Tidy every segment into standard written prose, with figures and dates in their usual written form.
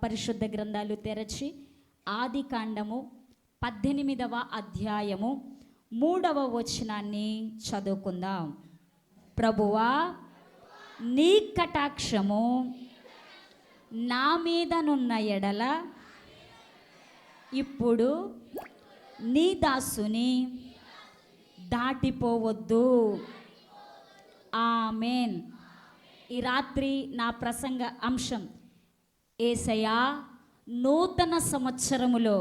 పరిశుద్ధ గ్రంథాలు తెరచి ఆది కాండము 18వ అధ్యాయము 3వ వచనాన్ని చదువుకుందాం. ప్రభువా, నీ కటాక్షము నా మీదనున్న ఎడల ఇప్పుడు నీ దాసుని దాటిపోవద్దు. ఆమేన్. ఈ రాత్రి నా ప్రసంగ అంశం, యేసయ్యా, నూతన సంవత్సరములో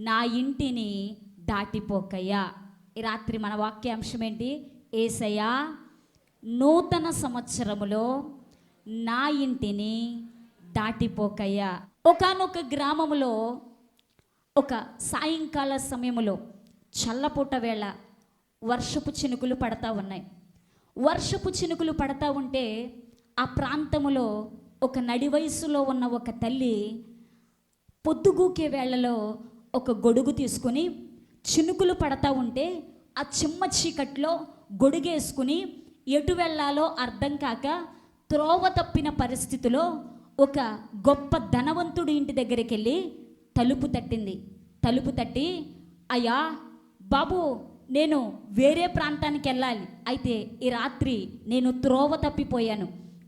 నా ఇంటిని దాటిపోకయ్యా. ఈ రాత్రి మన వాక్యాంశం ఏంటి? యేసయ్యా, నూతన సంవత్సరములో నా ఇంటిని దాటిపోకయ్యా. ఒకానొక గ్రామములో ఒక సాయంకాల సమయములో చల్లపూట వేళ వర్షపు చినుకులు పడతా ఉన్నాయి. వర్షపు చినుకులు పడతా ఉంటే ఆ ప్రాంతములో ఒక నడి వయసులో ఉన్న ఒక తల్లి పొద్దుగూకే వేళలో ఒక గొడుగు తీసుకుని చినుకులు పడతా ఉంటే ఆ చిమ్మ చీకట్లో గొడుగేసుకుని ఎటు వెళ్ళాలో అర్థం కాక త్రోవ తప్పిన పరిస్థితిలో ఒక గొప్ప ధనవంతుడి ఇంటి దగ్గరికి వెళ్ళి తలుపు తట్టింది. తలుపు తట్టి, అయ్యా బాబు, నేను వేరే ప్రాంతానికి వెళ్ళాలి, అయితే ఈ రాత్రి నేను త్రోవ తప్పిపోయాను,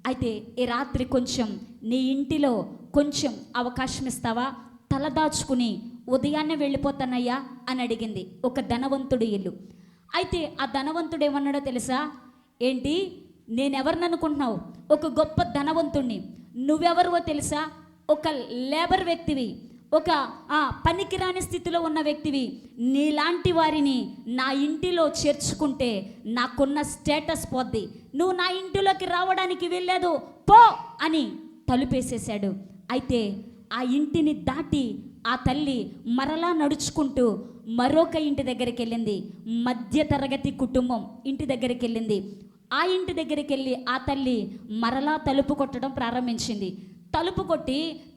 అయితే ఈ రాత్రి కొంచెం నీ ఇంటిలో కొంచెం అవకాశం ఇస్తావా? తలదాచుకుని ఉదయాన్నే వెళ్ళిపోతానయ్యా అని అడిగింది. ఒక ధనవంతుడి ఇల్లు. అయితే ఆ ధనవంతుడు ఏమన్నాడో తెలుసా? ఏంటి, నేనెవరిని అనుకుంటున్నావు? ఒక గొప్ప ధనవంతుణ్ణి. నువ్వెవరివో తెలుసా? ఒక లేబర్ వ్యక్తివి, ఒక పనికిరాని స్థితిలో ఉన్న వ్యక్తివి. నీలాంటి వారిని నా ఇంటిలో చేర్చుకుంటే నాకున్న స్టేటస్ పోద్ది, నువ్వు నా ఇంటిలోకి రావడానికి వెళ్ళలేదు, పో అని తలుపేసేశాడు. అయితే ఆ ఇంటిని దాటి ఆ తల్లి మరలా నడుచుకుంటూ మరొక ఇంటి దగ్గరికి వెళ్ళింది. మధ్యతరగతి కుటుంబం ఇంటి దగ్గరికి వెళ్ళింది. ఆ ఇంటి దగ్గరికి వెళ్ళి ఆ తల్లి మరలా తలుపు కొట్టడం ప్రారంభించింది.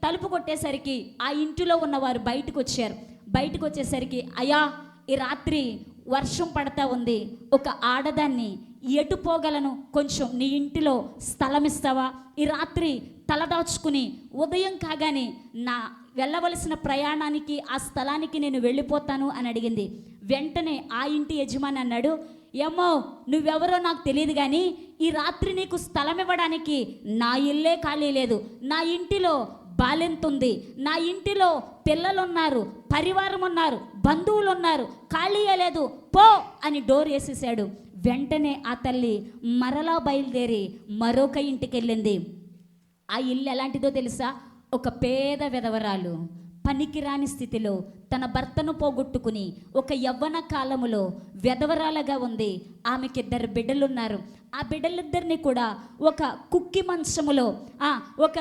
తలుపు కొట్టేసరికి ఆ ఇంటిలో ఉన్నవారు బయటకు వచ్చారు. బయటకు వచ్చేసరికి, అయ్యా, ఈ రాత్రి వర్షం పడతా ఉంది, ఒక ఆడదాన్ని ఎటు పోగలను, కొంచెం నీ ఇంటిలో స్థలం ఇస్తావా? ఈ రాత్రి తలదాచుకుని ఉదయం కాగానే నా వెళ్ళవలసిన ప్రయాణానికి ఆ స్థలానికి నేను వెళ్ళిపోతాను అని అడిగింది. వెంటనే ఆ ఇంటి యజమాని అన్నాడు, ఏమో నువ్వెవరో నాకు తెలియదు, కానీ ఈ రాత్రి నీకు స్థలం ఇవ్వడానికి నా ఇల్లే ఖాళీ లేదు, నా ఇంటిలో బాలెంతుంది, నా ఇంటిలో పిల్లలున్నారు, పరివారం ఉన్నారు, బంధువులు ఉన్నారు, ఖాళీయే లేదు, పో అని డోర్ వేసేసాడు. వెంటనే ఆ తల్లి మరలా బయలుదేరి మరొక ఇంటికి వెళ్ళింది. ఆ ఇల్లు ఎలాంటిదో తెలుసా? ఒక పేద విధవరాలు, పనికిరాని స్థితిలో తన భర్తను పోగొట్టుకుని ఒక యవ్వన కాలములో విధవరాలుగా ఉంది. ఆమెకి 2 బిడ్డలున్నారు. ఆ బిడ్డలిద్దరిని కూడా ఒక కుక్కి మంచములో, ఒక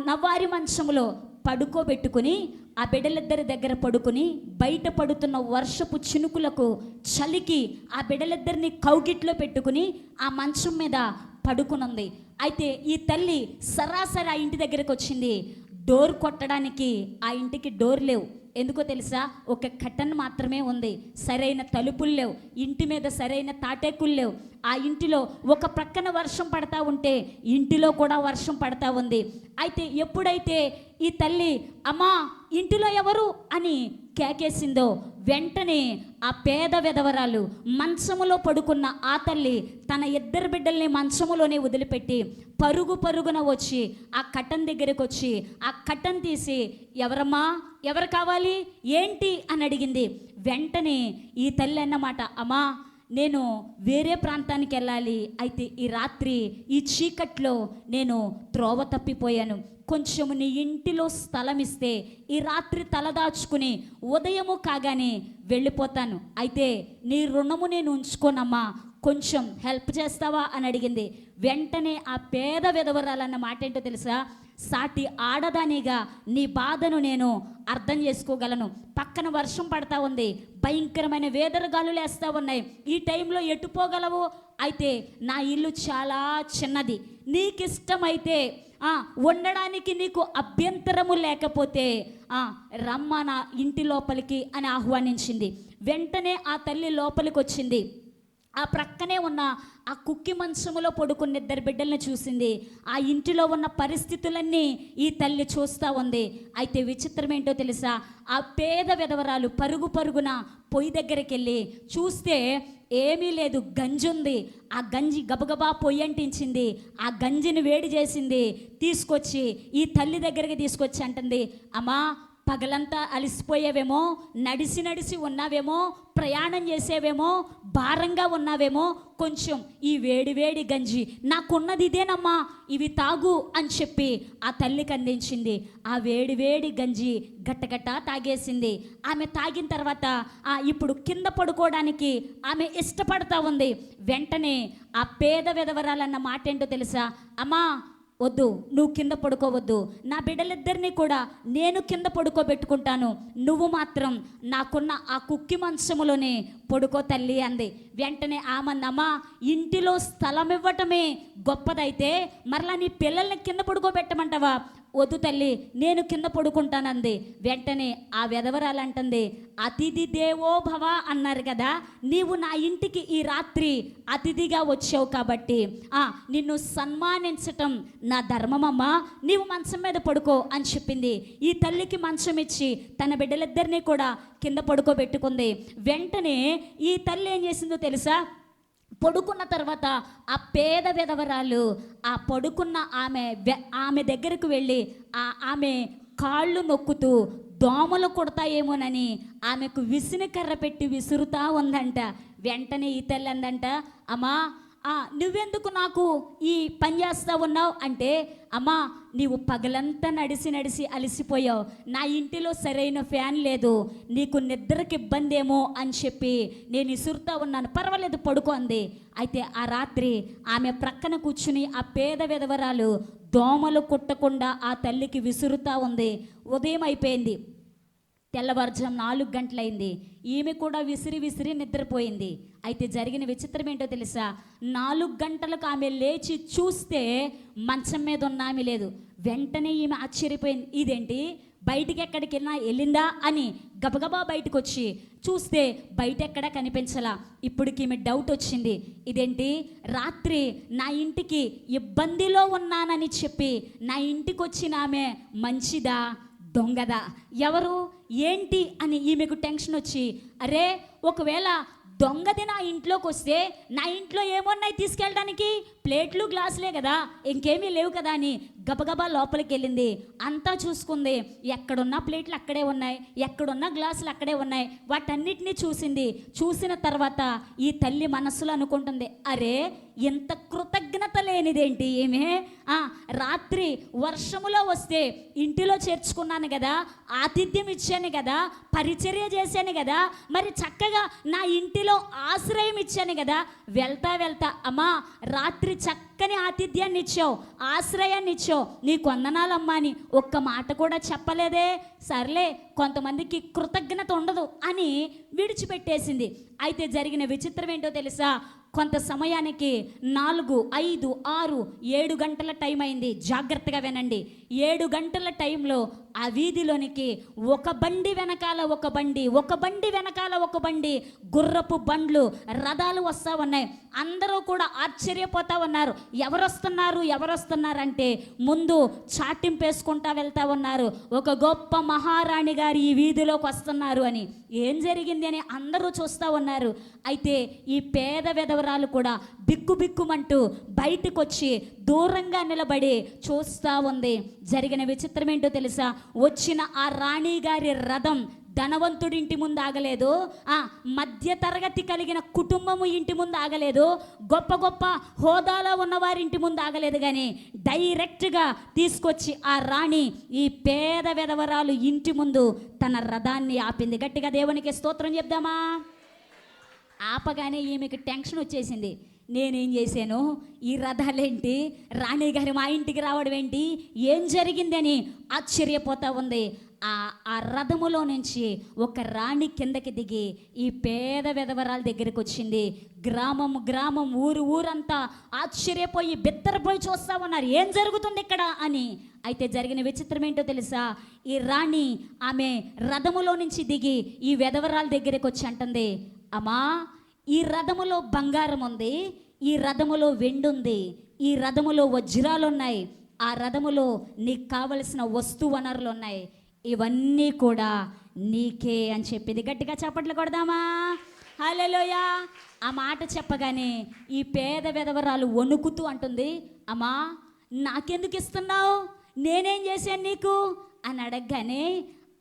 నవారి మంచములో పడుకోబెట్టుకుని ఆ బిడ్డలిద్దరి దగ్గర పడుకుని బయట పడుతున్న వర్షపు చినుకులకు చలికి ఆ బిడ్డలిద్దరిని కౌగిట్లో పెట్టుకుని ఆ మంచం మీద పడుకునుంది. అయితే ఈ తల్లి సరాసరి ఆ ఇంటి దగ్గరకు వచ్చింది. డోర్ కొట్టడానికి ఆ ఇంటికి డోర్ లేవు. ఎందుకో తెలుసా? ఒక కట్టన్ మాత్రమే ఉంది, సరైన తలుపులు లేవు, ఇంటి మీద సరైన తాటేకులు లేవు. ఆ ఇంటిలో ఒక ప్రక్కన వర్షం పడతా ఉంటే ఇంటిలో కూడా వర్షం పడతా ఉంది. అయితే ఎప్పుడైతే ఈ తల్లి అమ్మా ఇంటిలో ఎవరు అని కేకేసిందో వెంటనే ఆ పేద విధవరాలు మంచములో పడుకున్న ఆ తల్లి తన 2 బిడ్డల్ని మంచములోనే వదిలిపెట్టి పరుగున వచ్చి ఆ కట్టన్ దగ్గరికి వచ్చి ఆ కట్టన్ తీసి, ఎవరమ్మా, ఎవరు కావాలి, ఏంటి అని అడిగింది. వెంటనే ఈ తల్లి అన్నమాట, అమ్మా నేను వేరే ప్రాంతానికి వెళ్ళాలి, అయితే ఈ రాత్రి ఈ చీకట్లో నేను త్రోవ తప్పిపోయాను, కొంచెము నీ ఇంటిలో స్థలం ఇస్తే ఈ రాత్రి తలదాచుకుని ఉదయము కాగానే వెళ్ళిపోతాను, అయితే నీ రుణము నేను ఉంచుకోనమ్మా, కొంచెం హెల్ప్ చేస్తావా అని అడిగింది. వెంటనే ఆ పేద విధవరాలన్న మాట ఏంటో తెలుసా? సాటి ఆడదానిగా నీ బాధను నేను అర్థం చేసుకోగలను, పక్కన వర్షం పడతా ఉంది, భయంకరమైన వేదరగాలులు వేస్తూ ఉన్నాయి, ఈ టైంలో ఎటు పోగలవు? అయితే నా ఇల్లు చాలా చిన్నది, నీకు ఇష్టమైతే ఉండడానికి నీకు అభ్యంతరము లేకపోతే రమ్మ నా ఇంటి లోపలికి అని ఆహ్వానించింది. వెంటనే ఆ తల్లి లోపలికి వచ్చింది. ఆ ప్రక్కనే ఉన్న ఆ కుక్కి మంచములో పడుకున్న ఇద్దరు బిడ్డలను చూసింది. ఆ ఇంటిలో ఉన్న పరిస్థితులన్నీ ఈ తల్లి చూస్తూ ఉంది. అయితే విచిత్రం ఏంటో తెలుసా, ఆ పేద విధవరాలు పరుగు పరుగున పొయ్యి దగ్గరికి వెళ్ళి చూస్తే ఏమీ లేదు, గంజి ఉంది. ఆ గంజి గబగబా పొయ్యి అంటించింది, ఆ గంజిని వేడి చేసింది, తీసుకొచ్చి ఈ తల్లి దగ్గరికి తీసుకొచ్చి అంటుంది, అమ్మా పగలంతా అలసిపోయేవేమో, నడిచి నడిచి ఉన్నావేమో, ప్రయాణం చేసేవేమో, భారంగా ఉన్నావేమో, కొంచెం ఈ వేడి వేడి గంజి నాకున్నది ఇదేనమ్మా, ఇవి తాగు అని చెప్పి ఆ తల్లికి అందించింది. ఆ వేడి వేడి గంజి గట్టగట్ట తాగేసింది. ఆమె తాగిన తర్వాత ఇప్పుడు కింద పడుకోవడానికి ఆమె ఇష్టపడతా ఉంది. వెంటనే ఆ పేద విధవరాలన్న మాట ఏంటో తెలుసా, అమ్మా వద్దు, నువ్వు కింద పడుకోవద్దు, నా బిడ్డలిద్దరినీ కూడా నేను కింద పడుకోబెట్టుకుంటాను, నువ్వు మాత్రం నాకున్న ఆ కుక్కి మంచములోనే పడుకో తల్లి అంది. వెంటనే ఆమె ఇంటిలో స్థలం ఇవ్వటమే గొప్పదైతే మరలా నీ పిల్లల్ని కింద పడుకోబెట్టమంటావా, వద్దు తల్లి నేను కింద పడుకుంటానంది. వెంటనే ఆ విధవరాలు అంటుంది, అతిథి దేవో భవ అన్నారు కదా, నీవు నా ఇంటికి ఈ రాత్రి అతిథిగా వచ్చావు కాబట్టి నిన్ను సన్మానించటం నా ధర్మమమ్మా, నీవు మంచం మీద పడుకో అని చెప్పింది. ఈ తల్లికి మంచం ఇచ్చి తన బిడ్డలిద్దరినీ కూడా కింద పడుకోబెట్టుకుంది. వెంటనే ఈ తల్లి ఏం చేసిందో తెలుసా, పడుకున్న తర్వాత ఆ పేద విధవరాలు ఆ పడుకున్న ఆమె దగ్గరకు వెళ్ళి ఆమె కాళ్ళు నొక్కుతూ దోమలు కొడతాయేమోనని ఆమెకు విసినకర్ర పెట్టి విసురుతా ఉందంట. వెంటనే ఈ తల్లి అందంట, అమ్మా నువ్వెందుకు నాకు ఈ పని చేస్తూ ఉన్నావు అంటే, అమ్మా నీవు పగలంతా నడిచి నడిచి అలసిపోయావు, నా ఇంటిలో సరైన ఫ్యాన్ లేదు, నీకు నిద్రకి ఇబ్బంది ఏమో అని చెప్పి నేను ఇసురుతా ఉన్నాను, పర్వాలేదు పడుకో అంది. అయితే ఆ రాత్రి ఆమె ప్రక్కన కూర్చుని ఆ పేద విధవరాలు దోమలు కుట్టకుండా ఆ తల్లికి విసురుతా ఉంది. ఉదయం అయిపోయింది, తెల్లవారుజాము 4 గంటలైంది. ఈమె కూడా విసిరి విసిరి నిద్రపోయింది. అయితే జరిగిన విచిత్రం ఏంటో తెలుసా, 4 గంటలకు ఆమె లేచి చూస్తే మంచం మీద ఉన్న ఆమె లేదు. వెంటనే ఈమె ఆశ్చర్యపోయింది, ఇదేంటి బయటికి ఎక్కడికి వెళ్ళిందా అని గబగబా బయటకు వచ్చి చూస్తే బయట ఎక్కడా కనిపించలా. ఇప్పటికి ఈమె డౌట్ వచ్చింది, ఇదేంటి రాత్రి నా ఇంటికి ఇబ్బందిలో ఉన్నానని చెప్పి నా ఇంటికి వచ్చిన ఆమె మంచిదా దొంగదా, ఎవరు ఏంటి అని ఈమెకు టెన్షన్ వచ్చి, అరే ఒకవేళ దొంగది నా ఇంట్లోకి వస్తే నా ఇంట్లో ఏమున్నాయి తీసుకెళ్ళడానికి, ప్లేట్లు గ్లాసులే కదా, ఇంకేమీ లేవు కదా అని గబగబా లోపలికి వెళ్ళింది. అంతా చూసుకుంది, ఎక్కడున్న ప్లేట్లు అక్కడే ఉన్నాయి, ఎక్కడున్న గ్లాసులు అక్కడే ఉన్నాయి, వాటన్నిటినీ చూసింది. చూసిన తర్వాత ఈ తల్లి మనసులో అనుకుంటుంది, అరే ఎంత కృతజ్ఞత లేనిదేంటి ఏమే, రాత్రి వర్షములో వస్తే ఇంటిలో చేర్చుకున్నాను కదా, ఆతిథ్యం ఇచ్చాను కదా, పరిచర్య చేశాను కదా, మరి చక్కగా నా ఇంటిలో ఆశ్రయం ఇచ్చాను కదా, వెళ్తా వెళ్తా అమ్మా రాత్రి చక్కని ఆతిథ్యాన్ని ఇచ్చావు, ఆశ్రయాన్ని ఇచ్చావు, నీకు వందనాలమ్మా అని ఒక్క మాట కూడా చెప్పలేదే. సర్లే కొంతమందికి కృతజ్ఞత ఉండదు అని విడిచిపెట్టేసింది. అయితే జరిగిన విచిత్రం ఏంటో తెలుసా, కొంత సమయానికి 4, 5, 6, 7 గంటల టైం అయింది. జాగ్రత్తగా వినండి. 7 గంటల టైంలో ఆ వీధిలోనికి ఒక బండి వెనకాల ఒక బండి, ఒక బండి వెనకాల ఒక బండి, గుర్రపు బండ్లు, రథాలు వస్తూ ఉన్నాయి. అందరూ కూడా ఆశ్చర్యపోతా ఉన్నారు, ఎవరొస్తున్నారు ఎవరొస్తున్నారంటే ముందు చాటింపేసుకుంటా వెళ్తా ఉన్నారు, ఒక గొప్ప మహారాణి గారు ఈ వీధిలోకి వస్తున్నారు అని. ఏం జరిగింది అని అందరూ చూస్తూ ఉన్నారు. అయితే ఈ పేద విధవరాలు కూడా బిక్కుబిక్కుమంటూ బయటకు వచ్చి దూరంగా నిలబడి చూస్తూ ఉంది. జరిగిన విచిత్రం ఏంటో తెలుసా, వచ్చిన ఆ రాణి గారి రథం ధనవంతుడి ఇంటి ముందు ఆగలేదు, మధ్య తరగతి కలిగిన కుటుంబము ఇంటి ముందు ఆగలేదు, గొప్ప గొప్ప హోదాలో ఉన్నవారి ఇంటి ముందు ఆగలేదు, కానీ డైరెక్ట్గా తీసుకొచ్చి ఆ రాణి ఈ పేద విధవరాలు ఇంటి ముందు తన రథాన్ని ఆపింది. గట్టిగా దేవునికి స్తోత్రం చెప్దామా. ఆపగానే ఈమెకి టెన్షన్ వచ్చేసింది, నేనేం చేశాను, ఈ రథాలేంటి, రాణిగారి మా ఇంటికి రావడం ఏంటి, ఏం జరిగిందని ఆశ్చర్యపోతూ ఉంది. ఆ రథములో నుంచి ఒక రాణి కిందకి దిగి ఈ పేద విధవరాల దగ్గరికి వచ్చింది. గ్రామం ఊరంతా ఆశ్చర్యపోయి బిత్తరపోయి చూస్తూ ఉన్నారు, ఏం జరుగుతుంది ఇక్కడ అని. అయితే జరిగిన విచిత్రం ఏంటో తెలుసా, ఈ రాణి ఆమె రథములో నుంచి దిగి ఈ విధవరాల దగ్గరికి వచ్చి అంటుంది, అమ్మా ఈ రథములో బంగారం ఉంది, ఈ రథములో వెండి ఉంది, ఈ రథములో వజ్రాలు ఉన్నాయి, ఆ రథములో నీకు కావలసిన వస్తు వనరులు ఉన్నాయి, ఇవన్నీ కూడా నీకే అని చెప్పింది. గట్టిగా చప్పట్లు కొడదామా? హల్లెలూయా. ఆ మాట చెప్పగానే ఈ పేద విధవరాలు వణుకుతూ అంటుంది, అమ్మా నాకెందుకు ఇస్తున్నావు, నేనేం చేశాను నీకు అని అడగగానే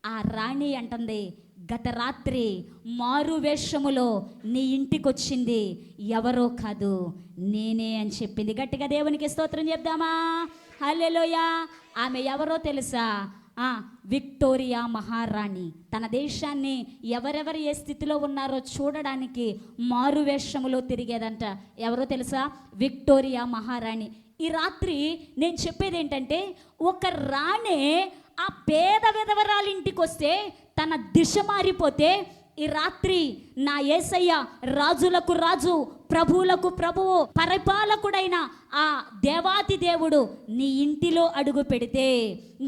ఆ రాణి అంటుంది, గత రాత్రి మారు వేషములో నీ ఇంటికి వచ్చింది ఎవరో కాదు నేనే అని చెప్పింది. గట్టిగా దేవునికి స్తోత్రం చెప్దామా? హల్లెలూయా. ఆమె ఎవరో తెలుసా? విక్టోరియా మహారాణి. తన దేశాన్ని ఎవరెవరు ఏ స్థితిలో ఉన్నారో చూడడానికి మారు వేషములో తిరిగేదంట. ఎవరో తెలుసా? విక్టోరియా మహారాణి. ఈ రాత్రి నేను చెప్పేది ఏంటంటే, ఒక రాణి ఆ పేద విధవరాలి ఇంటికి వస్తే తన దిశ మారిపోతే, ఈ రాత్రి నా యేసయ్య రాజులకు రాజు ప్రభువులకు ప్రభువు పరిపాలకుడైన ఆ దేవాతి దేవుడు నీ ఇంటిలో అడుగు పెడితే,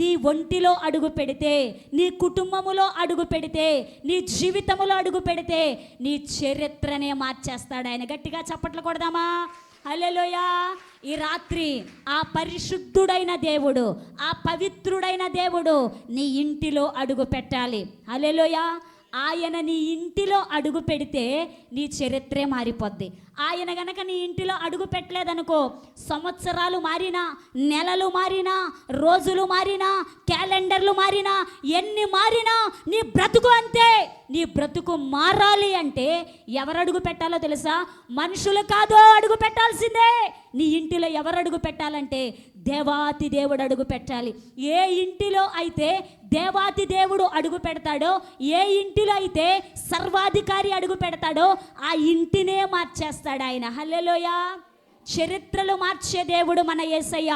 నీ ఒంటిలో అడుగు పెడితే, నీ కుటుంబములో అడుగు పెడితే, నీ జీవితంలో అడుగు పెడితే నీ చరిత్రనే మార్చేస్తాడు ఆయన. గట్టిగా చప్పట్లు కొడదామా? హల్లెలూయా. ఈ రాత్రి ఆ పరిశుద్ధుడైన దేవుడు, ఆ పవిత్రుడైన దేవుడు నీ ఇంటిలో అడుగు పెట్టాలి. హల్లెలూయా. ఆయన నీ ఇంటిలో అడుగు పెడితే నీ చరిత్రే మారిపోద్ది. ఆయన గనక నీ ఇంటిలో అడుగు పెట్టలేదనుకో, సంవత్సరాలు మారినా, నెలలు మారినా, రోజులు మారినా, క్యాలెండర్లు మారినా, ఎన్ని మారినా నీ బ్రతుకు అంతే. నీ బ్రతుకు మారాలి అంటే ఎవరు అడుగు పెట్టాలో తెలుసా? మనుషులు కాదు అడుగు పెట్టాల్సిందే. నీ ఇంటిలో ఎవరు అడుగు పెట్టాలంటే దేవాతి దేవుడు అడుగు పెట్టాలి. ఏ ఇంటిలో అయితే దేవాతి దేవుడు అడుగు పెడతాడో, ఏ ఇంటిలో అయితే సర్వాధికారి అడుగు పెడతాడో ఆ ఇంటినే మార్చేస్తాడు ఆయన. హల్లెలూయా. చరిత్రలు మార్చే దేవుడు మన యేసయ్య.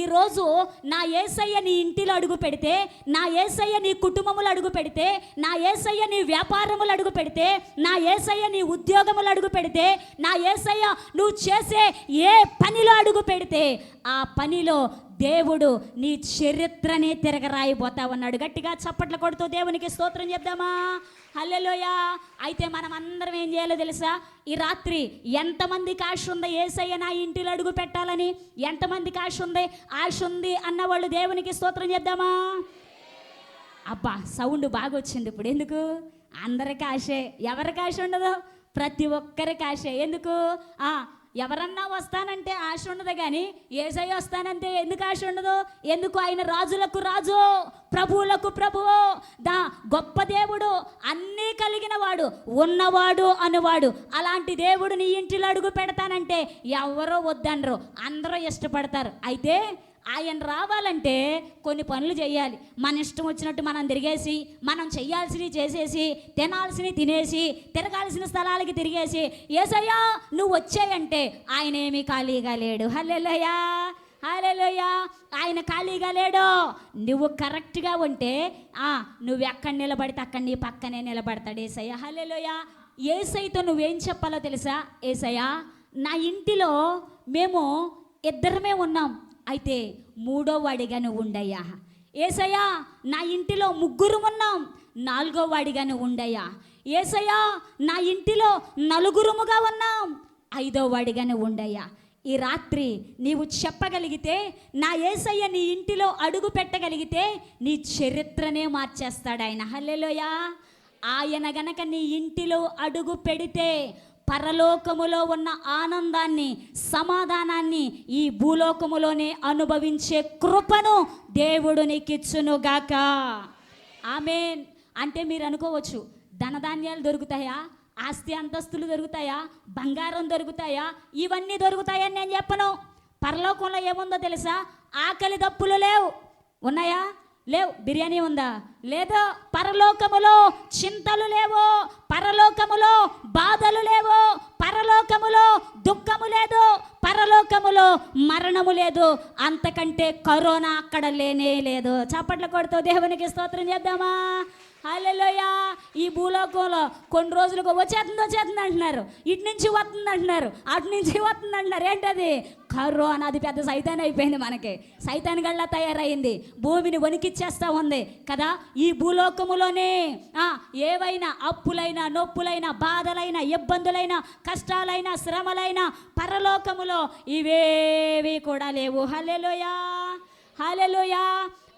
ఈరోజు నా యేసయ్య నీ ఇంటిలో అడుగు పెడితే, నా యేసయ్య నీ కుటుంబములు అడుగు పెడితే, నా యేసయ్య నీ వ్యాపారములు అడుగు పెడితే, నా యేసయ్య నీ ఉద్యోగములు అడుగు పెడితే, నా యేసయ్య నువ్వు చేసే ఏ పనిలో అడుగు పెడితే ఆ పనిలో దేవుడు నీ చరిత్రనే తిరగరాయిపోతావన్నాడు. గట్టిగా చప్పట్లు కొడుతూ దేవునికి స్తోత్రం చెప్దామా? హల్లెలూయా. అయితే మనం అందరం ఏం చేయాలో తెలుసా? ఈ రాత్రి ఎంతమందికి ఆశ ఉంది యేసయ్య నా ఇంటిలో అడుగు పెట్టాలని? ఎంతమందికి ఆశ ఉంది? ఆశ ఉంది అన్నవాళ్ళు దేవునికి స్తోత్రం చేద్దామా? అబ్బా సౌండ్ బాగా వచ్చింది ఇప్పుడు. ఎందుకు? అందరికి ఆశే. ఎవరికి ఆశ ఉండదు? ప్రతి ఒక్కరికి ఆశే. ఎందుకు? ఎవరన్నా వస్తానంటే ఆశ ఉండదు, కానీ యేసయ్య వస్తానంటే ఎందుకు ఆశ ఉండదు? ఎందుకు? ఆయన రాజులకు రాజు, ప్రభువులకు ప్రభువు, గొప్ప దేవుడు, అన్నీ కలిగిన వాడు, ఉన్నవాడు అనువాడు. అలాంటి దేవుడు నీ ఇంటిలో అడుగు పెడతానంటే ఎవరో వద్దనరు, అందరూ ఇష్టపడతారు. అయితే ఆయన రావాలంటే కొన్ని పనులు చేయాలి. మన ఇష్టం వచ్చినట్టు మనం తిరిగేసి, మనం చెయ్యాల్సినవి చేసేసి, తినాల్సినవి తినేసి, తిరగాల్సిన స్థలాలకి తిరిగేసి యేసయ్యా నువ్వు వచ్చాయంటే ఆయన ఏమీ ఖాళీగా లేడు. హల్లెలూయా. హల్లెలూయా. ఆయన ఖాళీగా లేడు. నువ్వు కరెక్ట్గా ఉంటే నువ్వు ఎక్కడ నిలబడితే అక్కడ నీ పక్కనే నిలబడతాడు యేసయ్య. హల్లెలూయా. యేసయ్యతో నువ్వేం చెప్పాలో తెలుసా? యేసయ్యా నా ఇంటిలో మేము ఇద్దరమే ఉన్నాం, అయితే మూడో వాడిగా నువ్వు ఉండయ్యా. యేసయ్యా నా ఇంటిలో ముగ్గురు ఉన్నాం, నాలుగో వాడిగా నువ్వు ఉండయ్యా. యేసయ్యా నా ఇంటిలో నలుగురుముగా ఉన్నాం, ఐదో వాడిగా నువ్వు ఉండయ్యా. ఈ రాత్రి నీవు చెప్పగలిగితే, నా యేసయ్య నీ ఇంటిలో అడుగు పెట్టగలిగితే నీ చరిత్రనే మార్చేస్తాడు ఆయన. హల్లెలూయా. ఆయన గనక నీ ఇంటిలో అడుగు పెడితే పరలోకములో ఉన్న ఆనందాన్ని, సమాధానాన్ని ఈ భూలోకములోనే అనుభవించే కృపను దేవుడు నీకిచ్చునుగాక. ఆమేన్. అంటే మీరు అనుకోవచ్చు, ధనధాన్యాలు దొరుకుతాయా, ఆస్తి అంతస్తులు దొరుకుతాయా, బంగారం దొరుకుతాయా, ఇవన్నీ దొరుకుతాయని నేను చెప్పను. పరలోకంలో ఏముందో తెలుసా? ఆకలి దప్పులు లేవు. ఉన్నాయా? లేవు. బిర్యానీ ఉందా? లేదు. పరలోకములో చింతలు లేవు, పరలోకములో బాధలు లేవు, పరలోకములో దుఃఖము లేదు, పరలోకములో మరణము లేదు, అంతకంటే కరోనా అక్కడ లేనే లేదు. చప్పట్లు కొడుతూ దేవునికి స్తోత్రం చేద్దామా? హల్లెలూయా. ఈ భూలోకంలో కొన్ని రోజులకు వచ్చేస్తుంది అంటున్నారు, ఇటు నుంచి వస్తుంది అంటున్నారు, అటు నుంచి వస్తుంది అంటున్నారు. ఏంటది? కరోనా. అది పెద్ద సైతాన్ అయిపోయింది, మనకి సైతాన్ గళ్ళ తయారైంది, భూమిని వణికిచ్చేస్తూ ఉంది కదా. ఈ భూలోకములోనే ఏవైనా అప్పులైనా, నొప్పులైనా, బాధలైనా, ఇబ్బందులైనా, కష్టాలైనా, శ్రమలైనా పరలోకములో ఇవేవి కూడా లేవు. హల్లెలూయా, హల్లెలూయా.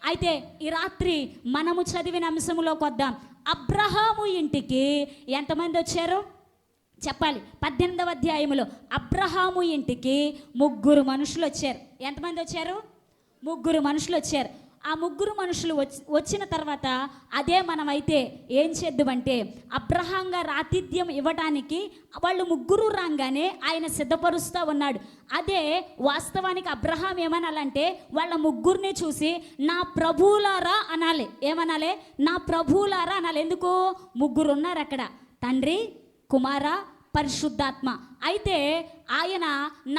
అయితే ఈ రాత్రి మనము చదివిన అంశంలోకి వద్దాం. అబ్రహాము ఇంటికి ఎంతమంది వచ్చారు చెప్పాలి? 18వ అధ్యాయములో అబ్రహాము ఇంటికి 3 మనుషులు వచ్చారు. ఎంతమంది వచ్చారు? 3 మనుషులు వచ్చారు. ఆ 3 మనుషులు వచ్చిన తర్వాత అదే మనమైతే ఏం చేద్దామంటే, అబ్రహాం గారు ఆతిథ్యం ఇవ్వడానికి వాళ్ళు 3 రాగానే ఆయన సిద్ధపరుస్తూ ఉన్నాడు. అదే వాస్తవానికి అబ్రహాం ఏమనాలంటే, వాళ్ళ 3 చూసి నా ప్రభువులారా అనాలి. ఏమనాలి? నా ప్రభువులారా అనాలి. ఎందుకు? 3 ఉన్నారు అక్కడ, తండ్రి, కుమార, పరిశుద్ధాత్మ. అయితే ఆయన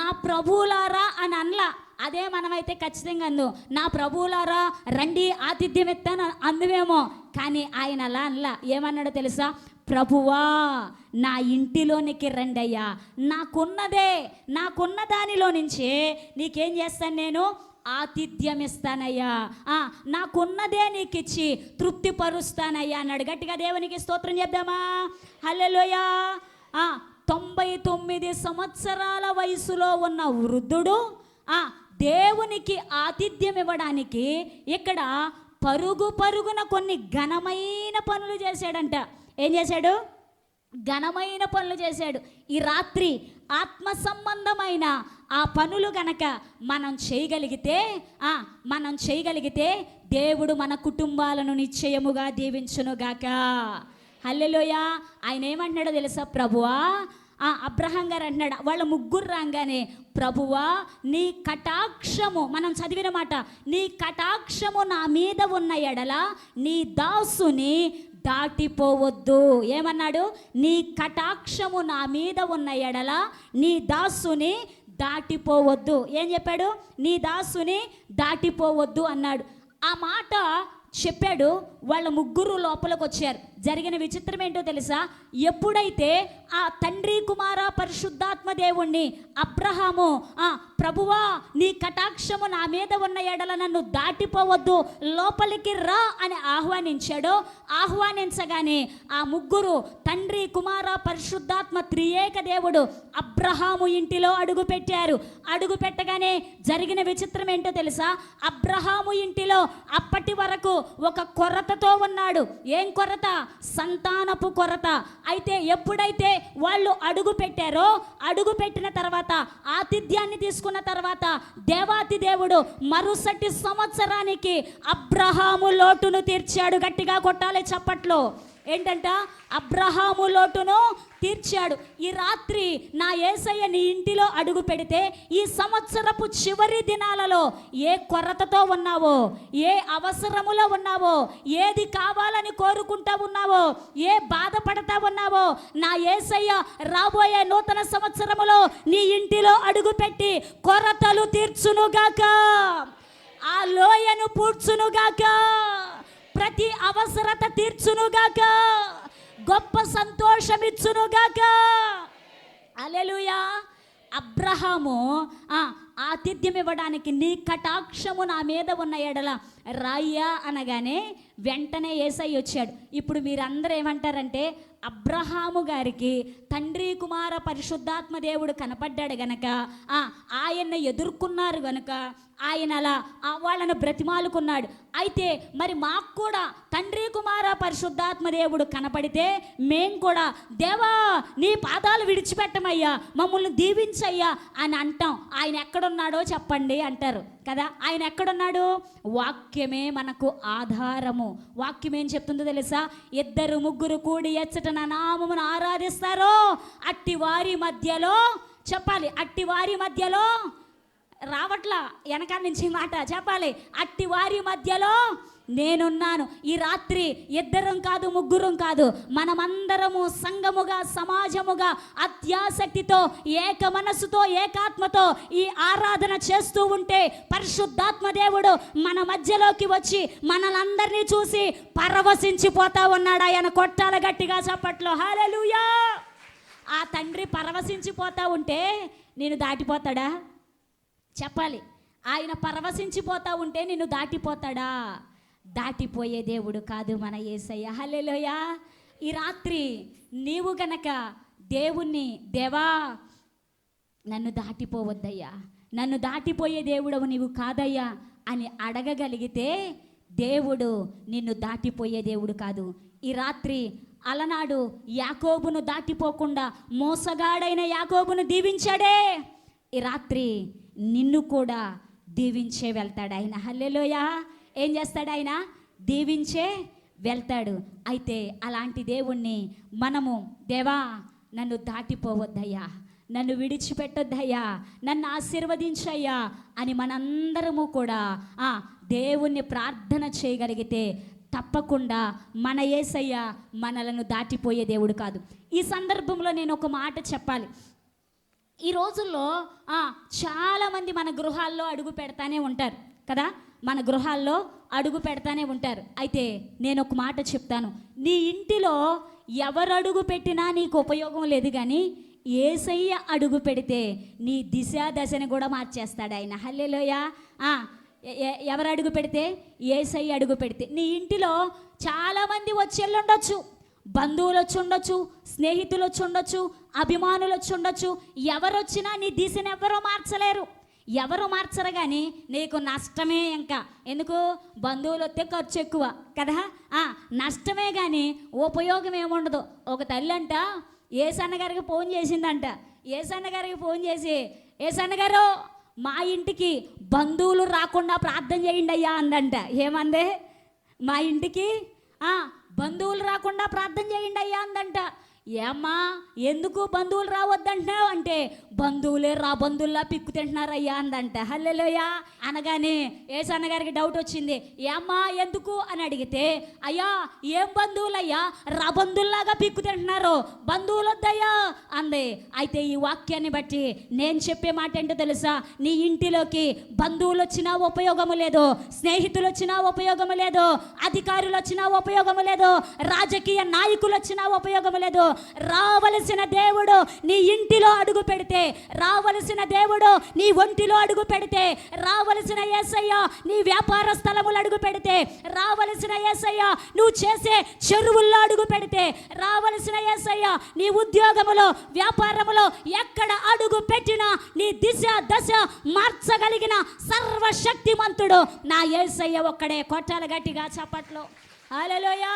నా ప్రభువులారా అని అనలా. అదే మనమైతే ఖచ్చితంగా అందు, నా ప్రభువులారా రండి ఆతిథ్యం ఎత్తాను అందువేమో. కానీ ఆయన అలా అనలా. ఏమన్నాడో తెలుసా? ప్రభువా నా ఇంటిలోనికి రండి అయ్యా, నాకున్న దానిలో నుంచే నీకేం చేస్తాను, నేను ఆతిథ్యం ఇస్తానయ్యా, నాకున్నదే నీకు ఇచ్చి తృప్తిపరుస్తానయ్యా అన్నాడు. గట్టిగా దేవునికి స్తోత్రం చేద్దామా? హల్లెలూయా. 99 సంవత్సరాల వయసులో ఉన్న వృద్ధుడు దేవునికి ఆతిథ్యం ఇవ్వడానికి ఇక్కడ పరుగున కొన్ని ఘనమైన పనులు చేశాడంట. ఏం చేశాడు? ఘనమైన పనులు చేశాడు. ఈ రాత్రి ఆత్మ సంబంధమైన ఆ పనులు గనక మనం చేయగలిగితే దేవుడు మన కుటుంబాలను నిశ్చయముగా దీవించునుగాక. హల్లెలూయా. ఆయన ఏమంటున్నాడో తెలుసా? ప్రభువా, అబ్రహాం గారు అంటున్నాడు, వాళ్ళ 3 రాగానే, ప్రభువా నీ కటాక్షము, మనం చదివిన మాట, నీ కటాక్షము నా మీద ఉన్న ఎడల నీ దాసుని దాటిపోవద్దు. ఏమన్నాడు? నీ కటాక్షము నా మీద ఉన్న ఎడల నీ దాసుని దాటిపోవద్దు. ఏం చెప్పాడు? నీ దాసుని దాటిపోవద్దు అన్నాడు. ఆ మాట చెప్పాడు. వాళ్ళ 3 లోపలికి వచ్చారు. జరిగిన విచిత్రం ఏంటో తెలుసా? ఎప్పుడైతే ఆ తండ్రి, కుమార, పరిశుద్ధాత్మ దేవుణ్ణి అబ్రహాము ప్రభువా నీ కటాక్షము నా మీద ఉన్న ఎడల నన్ను దాటిపోవద్దు, లోపలికి రా అని ఆహ్వానించగానే ఆ 3 తండ్రి, కుమార, పరిశుద్ధాత్మ త్రియేక దేవుడు అబ్రహాము ఇంటిలో అడుగు పెట్టారు. అడుగు పెట్టగానే జరిగిన విచిత్రం ఏంటో తెలుసా? అబ్రహాము ఇంటిలో అప్పటి వరకు ఒక కొరతతో ఉన్నాడు. ఏం కొరత? సంతానపు కొరత. అయితే ఎప్పుడైతే వాళ్ళు అడుగు పెట్టారో, అడుగు పెట్టిన తర్వాత ఆతిథ్యాన్ని తీసుకున్న తర్వాత దేవాతి దేవుడు మరుసటి సంవత్సరానికి అబ్రహాము లోటును తీర్చాడు. గట్టిగా కొట్టాలి చప్పట్లో. ఏంటంట? అబ్రహాము లోటును తీర్చాడు. ఈ రాత్రి నా యేసయ్య నీ ఇంటిలో అడుగు పెడితే ఈ సంవత్సరపు చివరి దినాలలో ఏ కొరతతో ఉన్నావో, ఏ అవసరములో ఉన్నావో, ఏది కావాలని కోరుకుంటా ఉన్నావో, ఏ బాధపడతా ఉన్నావో, నా యేసయ్య రాబోయే నూతన సంవత్సరములో నీ ఇంటిలో అడుగుపెట్టి కొరతలు తీర్చునుగాక, ఆ లోయను పూడ్చునుగాక, ప్రతి అవసరత తీర్చునుగాక, గొప్ప సంతోషమిచ్చునుగాక. హల్లెలూయా. అబ్రహాము ఆతిథ్యం ఇవ్వడానికి నీ కటాక్షము నా మీద ఉన్న ఎడల రాయ్యా అనగానే వెంటనే యేసయ్య వచ్చాడు. ఇప్పుడు మీరందరూ ఏమంటారంటే, అబ్రహాము గారికి తండ్రి, కుమార, పరిశుద్ధాత్మ దేవుడు కనపడ్డాడు గనక, ఆయన్ని ఎదుర్కొన్నారు గనక ఆయన అలా వాళ్ళను బ్రతిమాలుకున్నాడు. అయితే మరి మాకు కూడా తండ్రి, కుమార, పరిశుద్ధాత్మ దేవుడు కనపడితే మేం కూడా దేవా నీ పాదాలు విడిచిపెట్టమయ్యా, మమ్మల్ని దీవించయ్యా అని అంటాం. ఆయన ఎక్కడున్నాడో చెప్పండి అంటారు కదా. ఆయన ఎక్కడున్నాడు? వాక్యమే మనకు ఆధారము. వాక్యం ఏం చెప్తుందో తెలుసా? 2, 3 కూడి ఎచ్చట నా నామమును ఆరాధిస్తారో అట్టి వారి మధ్యలో, చెప్పాలి, అట్టి వారి మధ్యలో రావట్లా వెనకాల నుంచి మాట చెప్పాలి. అట్టి వారి మధ్యలో నేనున్నాను. ఈ రాత్రి ఇద్దరం కాదు, ముగ్గురం కాదు, మనమందరము సంఘముగా, సమాజముగా అత్యాసక్తితో, ఏక మనసుతో, ఏకాత్మతో ఈ ఆరాధన చేస్తూ ఉంటే పరిశుద్ధాత్మ దేవుడు మన మధ్యలోకి వచ్చి మనలందరినీ చూసి పరవశించిపోతా ఉన్నాడు. ఆయన కొట్టాల గట్టిగా చప్పట్లో హల్లెలూయా. ఆ తండ్రి పరవశించిపోతా ఉంటే నేను దాటిపోతాడా? చెప్పాలి. ఆయన పరవశించిపోతా ఉంటే నిన్ను దాటిపోతాడా? దాటిపోయే దేవుడు కాదు మన యేసయ్య. హల్లెలూయా. ఈ రాత్రి నీవు గనక దేవుణ్ణి, దేవా నన్ను దాటిపోవద్దయ్యా, నన్ను దాటిపోయే దేవుడవు నీవు కాదయ్యా అని అడగగలిగితే దేవుడు నిన్ను దాటిపోయే దేవుడు కాదు. ఈ రాత్రి అలనాడు యాకోబును దాటిపోకుండా మోసగాడైన యాకోబును దీవించాడే, ఈ రాత్రి నిన్ను కూడా దీవించే వెళ్తాడు ఆయన. హల్లెలూయా. ఏం చేస్తాడు ఆయన? దీవించే వెళ్తాడు. అయితే అలాంటి దేవుణ్ణి మనము, దేవా నన్ను దాటిపోవద్దయ్యా, నన్ను విడిచిపెట్టొద్దయ్యా, నన్ను ఆశీర్వదించయ్యా అని మనందరము కూడా దేవుణ్ణి ప్రార్థన చేయగలిగితే తప్పకుండా మన యేసయ్య మనలను దాటిపోయే దేవుడు కాదు. ఈ సందర్భంలో నేను ఒక మాట చెప్పాలి. ఈ రోజుల్లో చాలామంది మన గృహాల్లో అడుగు పెడతానే ఉంటారు కదా, మన గృహాల్లో అడుగు పెడతానే ఉంటారు. అయితే నేను ఒక మాట చెప్తాను, నీ ఇంటిలో ఎవరు అడుగు పెట్టినా నీకు ఉపయోగం లేదు, కానీ యేసయ్య అడుగు పెడితే నీ దిశ దశని కూడా మార్చేస్తాడు ఆయన. హల్లెలూయా. ఎవరు అడుగు పెడితే? యేసయ్య అడుగు పెడితే. నీ ఇంటిలో చాలామంది వచ్చి వెళ్ళుండొచ్చు, బంధువులు వచ్చి ఉండొచ్చు, స్నేహితులు వచ్చి ఉండొచ్చు, అభిమానులు వచ్చి ఉండొచ్చు. ఎవరొచ్చినా నీ దిశను ఎవరో మార్చలేరు, ఎవరు మార్చరు, కానీ నీకు నష్టమే. ఇంకా ఎందుకు? బంధువులు వస్తే ఖర్చు ఎక్కువ కదా, నష్టమే కానీ ఉపయోగం ఏముండదు. ఒక తల్లి అంట ఏసన్న గారికి ఫోన్ చేసిందంట. ఏసన్న గారికి ఫోన్ చేసి, ఏసన్న గారు మా ఇంటికి బంధువులు రాకుండా ప్రార్థన చేయండి అయ్యా అందంట. ఏమందే? మా ఇంటికి బంధువులు రాకుండా ప్రార్థన చేయండి అయ్యా అందంట. ఏమ్మా ఎందుకు బంధువులు రావద్దంటున్నావు అంటే, బంధువులే బంధువుల్లా పిక్కు తింటున్నారయ్యా అందంట. హల్లెలూయా. అనగానే యేసన్న గారికి డౌట్ వచ్చింది. ఏమ్మా ఎందుకు అని అడిగితే, అయ్యా ఏం బంధువులయ్యా, బంధువుల్లాగా పిక్కు తింటున్నారు, బంధువులు వద్దయ్యా అంది. అయితే ఈ వాక్యాన్ని బట్టి నేను చెప్పే మాట ఏంటో తెలుసా? నీ ఇంటిలోకి బంధువులు వచ్చినా ఉపయోగము లేదు, స్నేహితులు వచ్చినా ఉపయోగము లేదు, అధికారులు వచ్చినా ఉపయోగము లేదు, రాజకీయ నాయకులు వచ్చినా ఉపయోగము లేదు. రావలసిన దేవుడు నీ ఇంటిలో అడుగు పెడితే, రావలసిన దేవుడు నీ ఒంటిలో అడుగు పెడితే, రావలసిన యేసయ్య నీ వ్యాపార స్థలములు అడుగు పెడితే, రావలసిన యేసయ్య నువ్వు చేసే చెరువుల్లో అడుగు పెడితే, రావలసిన యేసయ్య నీ ఉద్యోగములో, వ్యాపారములో ఎక్కడ అడుగు పెట్టినా నీ దిశ దశ మార్చగలిగిన సర్వశక్తిమంతుడు నా యేసయ్య ఒక్కడే. కొట్టాలి గట్టిగా చప్పట్లు. హల్లెలూయా.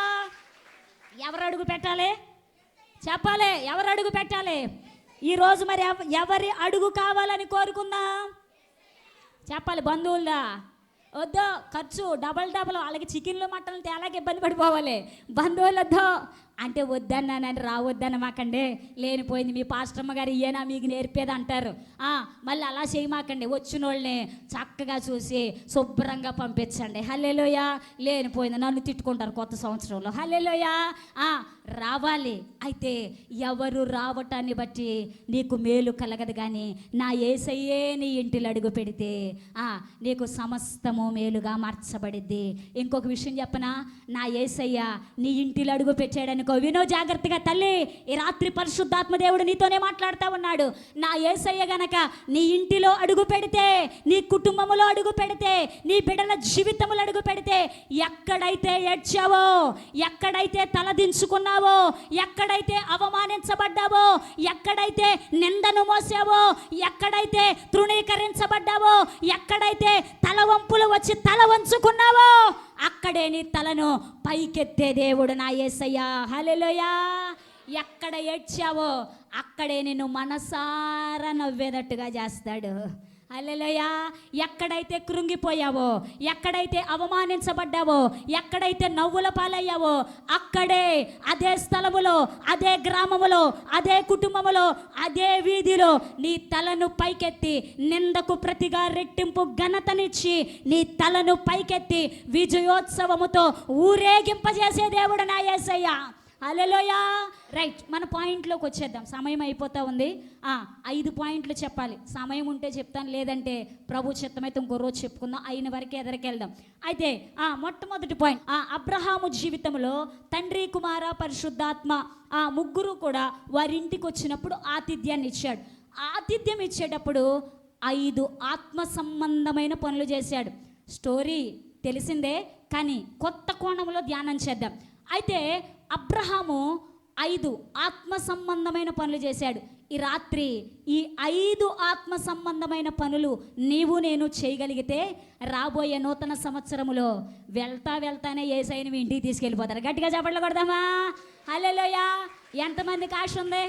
ఎవరు అడుగు పెట్టాలి? చెప్పాలి. ఎవరు అడుగు పెట్టాలి? ఈరోజు మరి ఎవరి అడుగు కావాలని కోరుకుందాం? చెప్పాలి. బంధువులదా? వద్దు, ఖర్చు డబల్ వాళ్ళకి చికెన్లు మటన్లు తేలాకి ఇబ్బంది పడిపోవాలి. బంధువులతో అంటే వద్దన్నానని రావద్దనమాకండి, లేనిపోయింది మీ పాస్టమ్మ గారు ఇయ్యేనా మీకు నేర్పేది అంటారు. మళ్ళీ అలా చేయమాకండి, వచ్చిన వాళ్ళని చక్కగా చూసి శుభ్రంగా పంపించండి. హల్లెలూయా. లేనిపోయింది నన్ను తిట్టుకుంటారు కొత్త సంవత్సరంలో. హల్లెలూయా. రావాలి. అయితే ఎవరు రావటాన్ని బట్టి నీకు మేలు కలగదు, కానీ నా యేసయ్యే నీ ఇంటిలో అడుగు పెడితే నీకు సమస్తము మేలుగా మార్చబడిద్ది. ఇంకొక విషయం చెప్పనా? నా యేసయ్య నీ ఇంటిలో అడుగు పెట్టాడనుకో, వినో జాగ్రత్తగా తల్లి. ఈ రాత్రి పరిశుద్ధాత్మ దేవుడు నీతోనే మాట్లాడుతూ ఉన్నాడు. నా యేసయ్య గనక నీ ఇంటిలో అడుగు పెడితే, నీ కుటుంబములో అడుగు పెడితే, నీ బిడ్డల జీవితములు అడుగు పెడితే, ఎక్కడైతే ఏడ్చావో, ఎక్కడైతే తలదించుకున్నావో, ఎక్కడైతే అవమానించబడ్డావో, ఎక్కడైతే నిందను మోసావో, ఎక్కడైతే తృణీకరించబడ్డావో, ఎక్కడైతే తలవంపులు వచ్చి తల వంచుకున్నావో, అక్కడే నీ తలను పైకెత్తే దేవుడు నా యేసయ్య. హల్లెలూయా. ఎక్కడ ఏడ్చావో అక్కడే నిన్ను మనసారా నవ్వేటట్టుగా చేస్తాడు. హల్లెలూయా. ఎక్కడైతే కృంగిపోయావో, ఎక్కడైతే అవమానించబడ్డావో, ఎక్కడైతే నవ్వుల పాలయ్యావో, అక్కడే అదే స్థలములో, అదే గ్రామములో, అదే కుటుంబములో, అదే వీధిలో నీ తలను పైకెత్తి నిందకు ప్రతిగా రెట్టింపు ఘనతనిచ్చి నీ తలను పైకెత్తి విజయోత్సవముతో ఊరేగింపజేసే దేవుడు నా యేసయ్య. హల్లెలూయా. రైట్, మన పాయింట్లోకి వచ్చేద్దాం, సమయం అయిపోతూ ఉంది. 5 పాయింట్లు చెప్పాలి, సమయం ఉంటే చెప్తాను, లేదంటే ప్రభు చిత్తమైతే ఇంకో రోజు చెప్పుకుందాం, అయిన వరకే ఎదరికెళ్దాం. అయితే మొట్టమొదటి పాయింట్, అబ్రహాము జీవితంలో తండ్రి, కుమార, పరిశుద్ధాత్మ ముగ్గురు కూడా వారి ఇంటికి వచ్చినప్పుడు ఆతిథ్యాన్ని ఇచ్చాడు. ఆతిథ్యం ఇచ్చేటప్పుడు 5 ఆత్మ సంబంధమైన పనులు చేశాడు. స్టోరీ తెలిసిందే, కానీ కొత్త కోణంలో ధ్యానం చేద్దాం. అయితే అబ్రహాము 5 ఆత్మ సంబంధమైన పనులు చేశాడు. ఈ రాత్రి ఈ 5 ఆత్మ సంబంధమైన పనులు నీవు నేను చేయగలిగితే రాబోయే నూతన సంవత్సరములో వెళ్తానే యేసయ్యని మీ ఇంటికి తీసుకెళ్ళిపోతారు. గట్టిగా చప్పట్లు కొడదామా? హల్లెలూయా. ఎంతమందికి ఆశ ఉంది?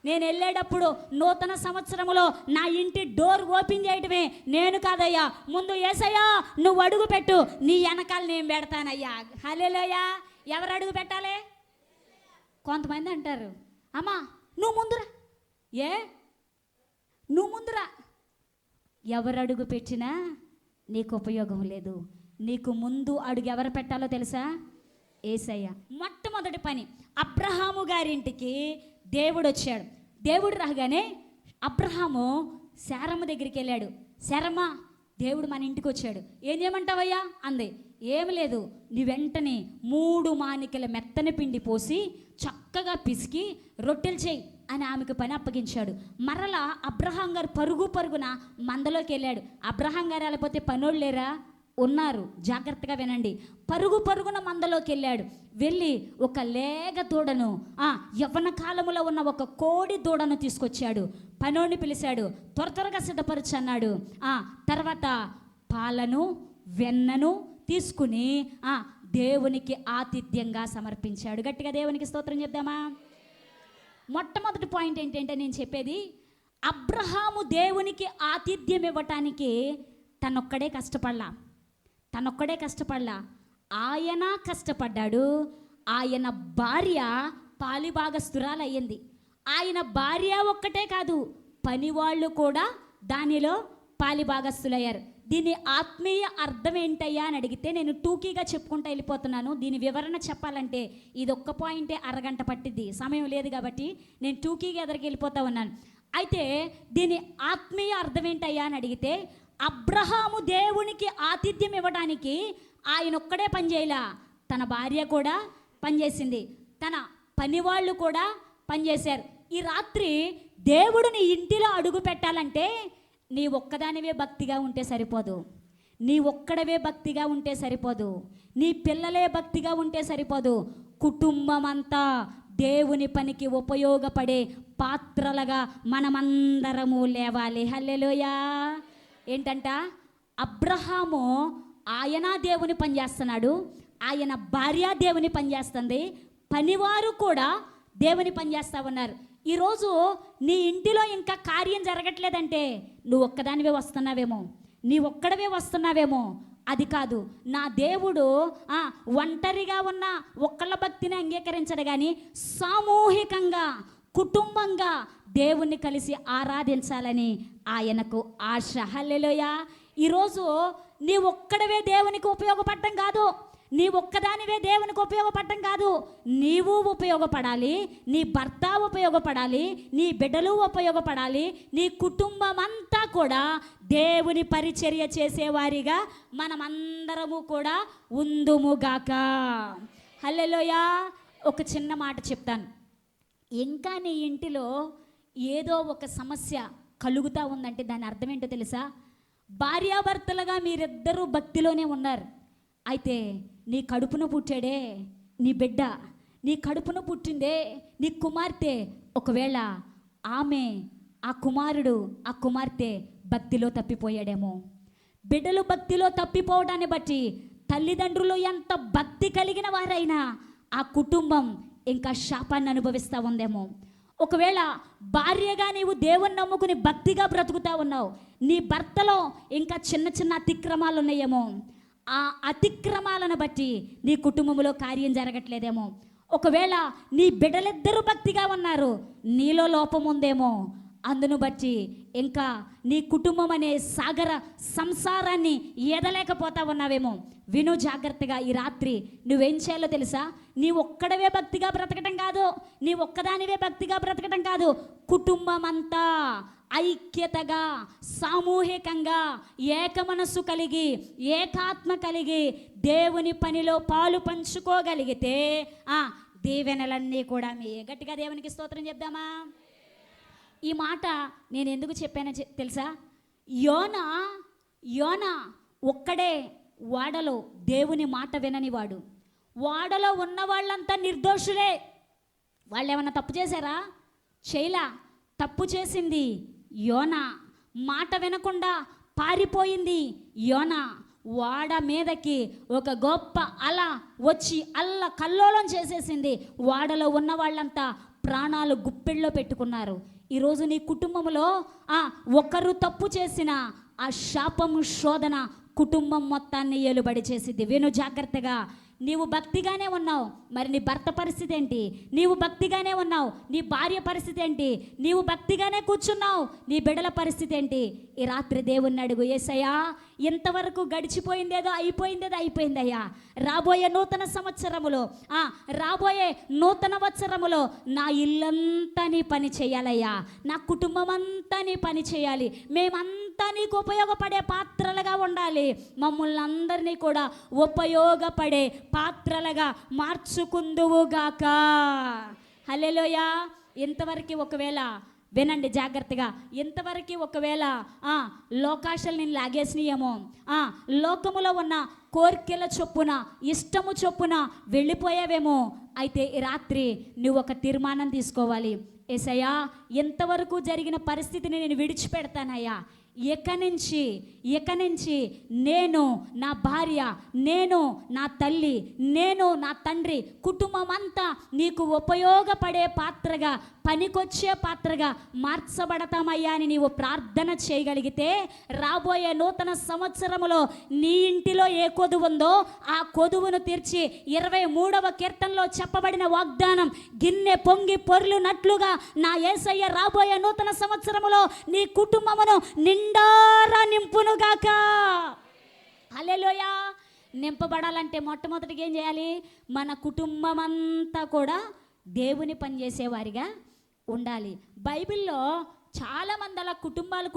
నేను వెళ్ళేటప్పుడు నూతన సంవత్సరములో నా ఇంటి డోర్ ఓపెన్ చేయడమే నేను కాదయ్యా, ముందు యేసయ్యా నువ్వు అడుగు పెట్టు, నీ వెనకాల నేను పెడతానయ్యా. హల్లెలూయా. ఎవరు అడుగు పెట్టాలి? కొంతమంది అంటారు, అమ్మా నువ్వు ముందురా, నువ్వు ముందురా. ఎవరు అడుగు పెట్టినా నీకు ఉపయోగం లేదు. నీకు ముందు అడుగు ఎవరు పెట్టాలో తెలుసా? యేసయ్య. మొట్టమొదటి పని, అబ్రహాము గారింటికి దేవుడు వచ్చాడు. దేవుడు రాగానే అబ్రహాము శారమ్మ దగ్గరికి వెళ్ళాడు. శారమ్మ, దేవుడు మన ఇంటికి వచ్చాడు, ఏం చేయమంటావయ్యా అంది. ఏమి లేదు, నీ వెంటనే 3 మానికల మెత్తని పిండి పోసి చక్కగా పిసికి రొట్టెలు చేయి అని ఆమెకు పని అప్పగించాడు. మరలా అబ్రహాం గారు పరుగున మందలోకి వెళ్ళాడు. అబ్రహాం గారు వెళ్ళిపోతే పనోళ్ళు లేరా? ఉన్నారు, జాగ్రత్తగా వినండి. పరుగున మందలోకి వెళ్ళాడు. వెళ్ళి ఒక లేగ దూడను, యవ్వన కాలములో ఉన్న ఒక కోడి దూడను తీసుకొచ్చాడు. పనోడిని పిలిచాడు, త్వరగా సిద్ధపరచు అన్నాడు. తర్వాత పాలను వెన్నను తీసుకుని దేవునికి ఆతిథ్యంగా సమర్పించాడు. గట్టిగా దేవునికి స్తోత్రం చెప్దామా? మొట్టమొదటి పాయింట్ ఏంటంటే నేను చెప్పేది, అబ్రహాము దేవునికి ఆతిథ్యం ఇవ్వటానికి తనొక్కడే కష్టపడలా. ఆయన కష్టపడ్డాడు. ఆయన భార్య పాలిభాగస్తురాలయ్యింది. ఆయన భార్య ఒక్కటే కాదు, పనివాళ్ళు కూడా దానిలో పాలిభాగస్తులయ్యారు. దీని ఆత్మీయ అర్థం ఏంటయ్యా అని అడిగితే నేను టూకీగా చెప్పుకుంటూ వెళ్ళిపోతున్నాను. దీని వివరణ చెప్పాలంటే ఇది ఒక్క పాయింటే అరగంట పట్టిద్ది, సమయం లేదు కాబట్టి నేను టూకీగా ఎదరికి వెళ్ళిపోతూ ఉన్నాను. అయితే దీని ఆత్మీయ అర్థం ఏంటయ్యా అని అడిగితే, అబ్రహాము దేవునికి ఆతిథ్యం ఇవ్వడానికి ఆయన ఒక్కడే పనిచేయలా, తన భార్య కూడా పనిచేసింది, తన పనివాళ్ళు కూడా పనిచేశారు. ఈ రాత్రి దేవుడు నీ ఇంటిలో అడుగు పెట్టాలంటే నీ ఒక్కదానివే భక్తిగా ఉంటే సరిపోదు, నీ ఒక్కడవే భక్తిగా ఉంటే సరిపోదు, నీ పిల్లలే భక్తిగా ఉంటే సరిపోదు. కుటుంబం అంతా దేవుని పనికి ఉపయోగపడే పాత్రలుగా మనమందరము లేవాలి. హల్లెలూయా. ఏంటంట, అబ్రహాము ఆయన దేవుని పని చేస్తున్నాడు, ఆయన భార్య దేవుని పని చేస్తుంది, పనివారు కూడా దేవుని పని చేస్తూ ఉన్నారు. ఈరోజు నీ ఇంటిలో ఇంకా కార్యం జరగట్లేదంటే నువ్వు ఒక్కదానివే వస్తున్నావేమో, నీ ఒక్కడవే వస్తున్నావేమో. అది కాదు, నా దేవుడు ఒంటరిగా ఉన్న ఒక్కళ్ళ భక్తిని అంగీకరించడు, కానీ సామూహికంగా కుటుంబంగా దేవుణ్ణి కలిసి ఆరాధించాలని ఆయనకు ఆశ. హల్లెలూయా. ఈరోజు నీ ఒక్కడవే దేవునికి ఉపయోగపడటం కాదు, నీ ఒక్కదానివే దేవునికి ఉపయోగపడటం కాదు, నీవు ఉపయోగపడాలి, నీ భర్త ఉపయోగపడాలి, నీ బిడ్డలు ఉపయోగపడాలి, నీ కుటుంబం అంతా కూడా దేవుని పరిచర్య చేసేవారిగా మనమందరము కూడా ఉందుముగాక. హల్లెలూయా. ఒక చిన్న మాట చెప్తాను. ఇంకా నీ ఇంటిలో ఏదో ఒక సమస్య కలుగుతూ ఉందంటే దాని అర్థం ఏంటో తెలుసా? భార్యాభర్తలుగా మీరిద్దరూ భక్తిలోనే ఉన్నారు, అయితే నీ కడుపున పుట్టాడే నీ బిడ్డ, నీ కడుపున పుట్టిందే నీ కుమార్తె, ఒకవేళ ఆమె, ఆ కుమారుడు, ఆ కుమార్తె భక్తిలో తప్పిపోయాడేమో. బిడ్డలు భక్తిలో తప్పిపోవడాన్ని బట్టి తల్లిదండ్రులు ఎంత భక్తి కలిగిన వారైనా ఆ కుటుంబం ఇంకా శాపాన్ని అనుభవిస్తూ ఉందేమో. ఒకవేళ భార్యగా నీవు దేవుని నమ్ముకుని భక్తిగా బ్రతుకుతా ఉన్నావు, నీ భర్తలో ఇంకా చిన్న చిన్న అతిక్రమాలు ఉన్నాయేమో, ఆ అతిక్రమాలను బట్టి నీ కుటుంబంలో కార్యం జరగట్లేదేమో. ఒకవేళ నీ బిడ్డలిద్దరూ భక్తిగా ఉన్నారు, నీలో లోపం ఉందేమో, అందును బట్టి ఇంకా నీ కుటుంబం అనే సాగర సంసారాన్ని ఈదలేకపోతా ఉన్నావేమో. విను జాగ్రత్తగా, ఈ రాత్రి నువ్వేం చేయాలో తెలుసా? నీ ఒక్కడవే భక్తిగా బ్రతకటం కాదు, నీ ఒక్కదానివే భక్తిగా బ్రతకటం కాదు, కుటుంబం అంతా ఐక్యతగా సామూహికంగా ఏక మనస్సు కలిగి ఏకాత్మ కలిగి దేవుని పనిలో పాలు పంచుకోగలిగితే దీవెనలన్నీ కూడా గట్టిగా దేవునికి స్తోత్రం చెప్దామా? ఈ మాట నేను ఎందుకు చెప్పానో తెలుసా? యోనా ఒక్కడే వాడలో దేవుని మాట విననివాడు. వాడలో ఉన్న వాళ్ళంతా నిర్దోషులే. వాళ్ళు ఏమన్నా తప్పు చేశారా? చేయలా. తప్పు చేసింది యోనా. మాట వినకుండా పారిపోయింది యోనా. వాడ మీదకి ఒక గొప్ప అల వచ్చి కల్లోలం చేసేసింది. వాడలో ఉన్న వాళ్ళంతా ప్రాణాలు గుప్పెళ్ళలో పెట్టుకున్నారు. ఈరోజు నీ కుటుంబంలో ఒకరు తప్పు చేసిన ఆ శాపము శోధన కుటుంబం మొత్తాన్ని ఏలుబడి చేసిద్ది. విను జాగ్రత్తగా. నీవు భక్తిగానే ఉన్నావు, మరి నీ భర్త పరిస్థితి ఏంటి? నీవు భక్తిగానే ఉన్నావు, నీ భార్య పరిస్థితి ఏంటి? నీవు భక్తిగానే కూర్చున్నావు, నీ బిడ్డల పరిస్థితి ఏంటి? ఈ రాత్రి దేవుణ్ణి అడుగు, యేసయ్యా ఇంతవరకు గడిచిపోయిందేదో అయిపోయిందయ్యా. రాబోయే నూతన సంవత్సరములో రాబోయే నూతన వత్సరములో నా ఇల్లంతా నీ పని చేయాలయ్యా, నా కుటుంబం అంతా నీ పని చేయాలి, మేమంతా నీకు ఉపయోగపడే పాత్రలుగా ఉండాలి, మమ్మల్ని అందరినీ కూడా ఉపయోగపడే పాత్రలుగా మార్చుకుందువుగాక. హల్లెలూయా. ఇంతవరకు ఒకవేళ వినండి జాగ్రత్తగా, ఇంతవరకు ఒకవేళ లోకాశలు నేను లాగేసినాయేమో, లోకములో ఉన్న కోర్కెల చొప్పున ఇష్టము చొప్పున వెళ్ళిపోయావేమో, అయితే ఈ రాత్రి నువ్వు ఒక తీర్మానం తీసుకోవాలి. యేసయ్యా ఎంతవరకు జరిగిన పరిస్థితిని నేను విడిచిపెడతానయ్యా. ఇక నుంచి నేను, నా భార్య, నేను, నా తల్లి, నేను, నా తండ్రి, కుటుంబం అంతా నీకు ఉపయోగపడే పాత్రగా, పనికొచ్చే పాత్రగా మార్చబడతామయ్యా అని నీవు ప్రార్థన చేయగలిగితే రాబోయే నూతన సంవత్సరములో నీ ఇంటిలో ఏ కొదువు ఉందో ఆ కొదువును తీర్చి 23వ కీర్తనలో చెప్పబడిన వాగ్దానం గిన్నె పొంగి పొర్లునట్లుగా నా యేసయ్య రాబోయే నూతన సంవత్సరములో నీ కుటుంబమును నిండారా నింపునుగాక. హల్లెలూయా. నింపబడాలంటే మొట్టమొదటిగా ఏం చేయాలి? మన కుటుంబం అంతా కూడా దేవుని పనిచేసేవారిగా ఉండాలి. బైబిల్లో చాలామంది అలా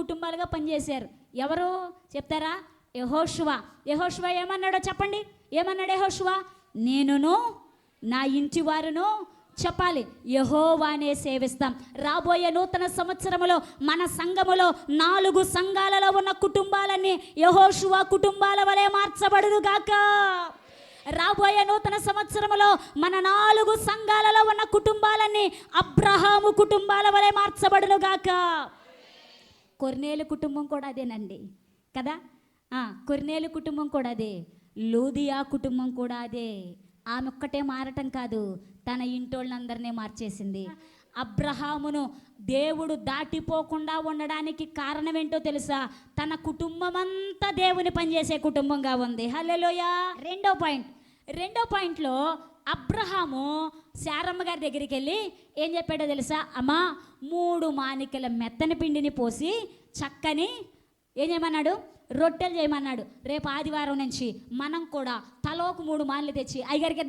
కుటుంబాలుగా పనిచేశారు. ఎవరు చెప్తారా? యెహోషువ ఏమన్నాడో చెప్పండి. ఏమన్నాడు యెహోషువ? నేనును నా ఇంటి వారును చెప్పాలి, యెహోవానే సేవిస్తాం. రాబోయే నూతన సంవత్సరములో మన సంఘములో 4 సంఘాలలో ఉన్న కుటుంబాలన్నీ యెహోషువ కుటుంబాల వలె మార్చబడును గాక. రాబోయే నూతన సంవత్సరములో మన 4 సంఘాలలో ఉన్న కుటుంబాలన్నీ అబ్రహాము కుటుంబాల వలె మార్చబడును గాక. కొర్నేలు కుటుంబం కూడా అదేనండి కదా. కొర్నేలు కుటుంబం కూడా అదే, లూదియా కుటుంబం కూడా అదే. ఆమె ఒక్కటే మారటం కాదు, తన ఇంటోళ్ళందరినీ మార్చేసింది. అబ్రహామును దేవుడు దాటిపోకుండా ఉండడానికి కారణం ఏంటో తెలుసా? తన కుటుంబం అంతా దేవుని పనిచేసే కుటుంబంగా ఉంది. హల్లెలూయా. రెండో పాయింట్లో అబ్రహాము శారమ్మ గారి దగ్గరికి వెళ్ళి ఏం చెప్పాడో తెలుసా? అమ్మా 3 మానికల మెత్తని పిండిని పోసి చక్కని ఏం చేయమన్నాడు? రొట్టెలు చేయమన్నాడు. రేపు ఆదివారం నుంచి మనం కూడా తలోకు 3 మాన్లు తెచ్చి అయ్యగారికి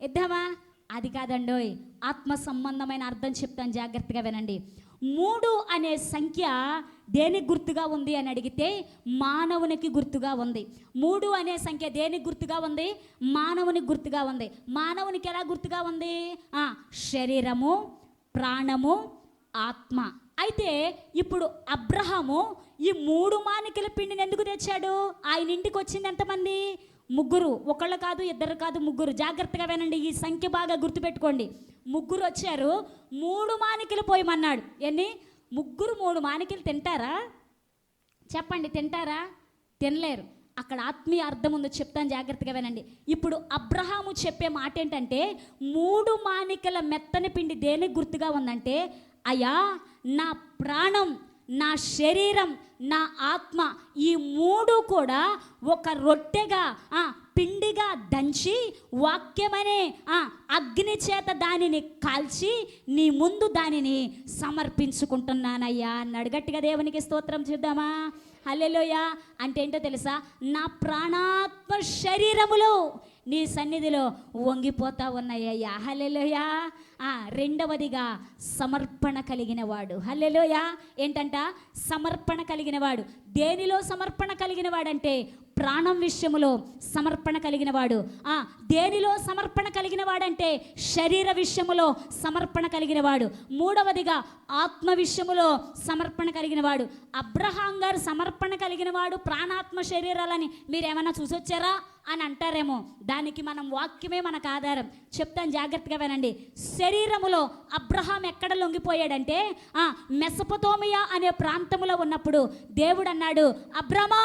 ఇద్దామా? అది కాదండోయ్, ఆత్మ సంబంధమైన అర్థం చెప్తాను, జాగ్రత్తగా వినండి. 3 అనే సంఖ్య దేనికి గుర్తుగా ఉంది అని అడిగితే మానవునికి గుర్తుగా ఉంది. 3 అనే సంఖ్య దేనికి గుర్తుగా ఉంది? మానవునికి గుర్తుగా ఉంది. మానవునికి ఎలా గుర్తుగా ఉంది? శరీరము, ప్రాణము, ఆత్మ. అయితే ఇప్పుడు అబ్రహాము ఈ 3 మానికల పిండిని ఎందుకు తెచ్చాడు? ఆయన ఇంటికి వచ్చింది ఎంతమంది? 3. ఒకళ్ళు కాదు, 2 కాదు, 3. జాగ్రత్తగా వినండి, ఈ సంఖ్య బాగా గుర్తుపెట్టుకోండి. 3 వచ్చారు, 3 మానికలు పోయమన్నాడు. 3 మానికలు తింటారా? చెప్పండి, తింటారా? తినలేరు. అక్కడ ఆత్మీయ అర్థం ఉందో చెప్తాను, జాగ్రత్తగా వినండి. ఇప్పుడు అబ్రహాము చెప్పే మాట ఏంటంటే, 3 మానికల మెత్తని పిండి దేనికి గుర్తుగా ఉందంటే, అయ్యా నా ప్రాణం, నా శరీరం, నా ఆత్మ, ఈ 3 కూడా ఒక రొట్టెగా పిండిగా దంచి వాక్యమనే అగ్ని చేత దానిని కాల్చి నీ ముందు దానిని సమర్పించుకుంటున్నానయ్యా అన్నాడు. గట్టిగా దేవునికి స్తోత్రం చేద్దామా? హల్లెలూయా. అంటే ఏంటో తెలుసా? నా ప్రాణాత్మ శరీరములు నీ సన్నిధిలో వంగిపోతా ఉన్నాయ్యా. హల్లెలూయా. రెండవదిగా సమర్పణ కలిగిన వాడు. హల్లెలూయా. ఏంటంట? సమర్పణ కలిగిన వాడు. దేనిలో సమర్పణ కలిగిన వాడంటే ప్రాణం విషయములో సమర్పణ కలిగిన వాడు. దేనిలో సమర్పణ కలిగిన వాడంటే శరీర విషయములో సమర్పణ కలిగిన వాడు. మూడవదిగా ఆత్మ విషయములో సమర్పణ కలిగిన వాడు. అబ్రహాం గారు సమర్పణ కలిగిన వాడు, ప్రాణాత్మ శరీరాలని మీరేమన్నా చూసొచ్చారా అని అంటారేమో. దానికి మనం వాక్యమే మనకు ఆధారం. చెప్తాను, జాగ్రత్తగా వినండి. శరీరములో అబ్రహాం ఎక్కడ లొంగిపోయాడంటే మెసొపొతేమియా అనే ప్రాంతంలో ఉన్నప్పుడు దేవుడు అన్నాడు, అబ్రహమా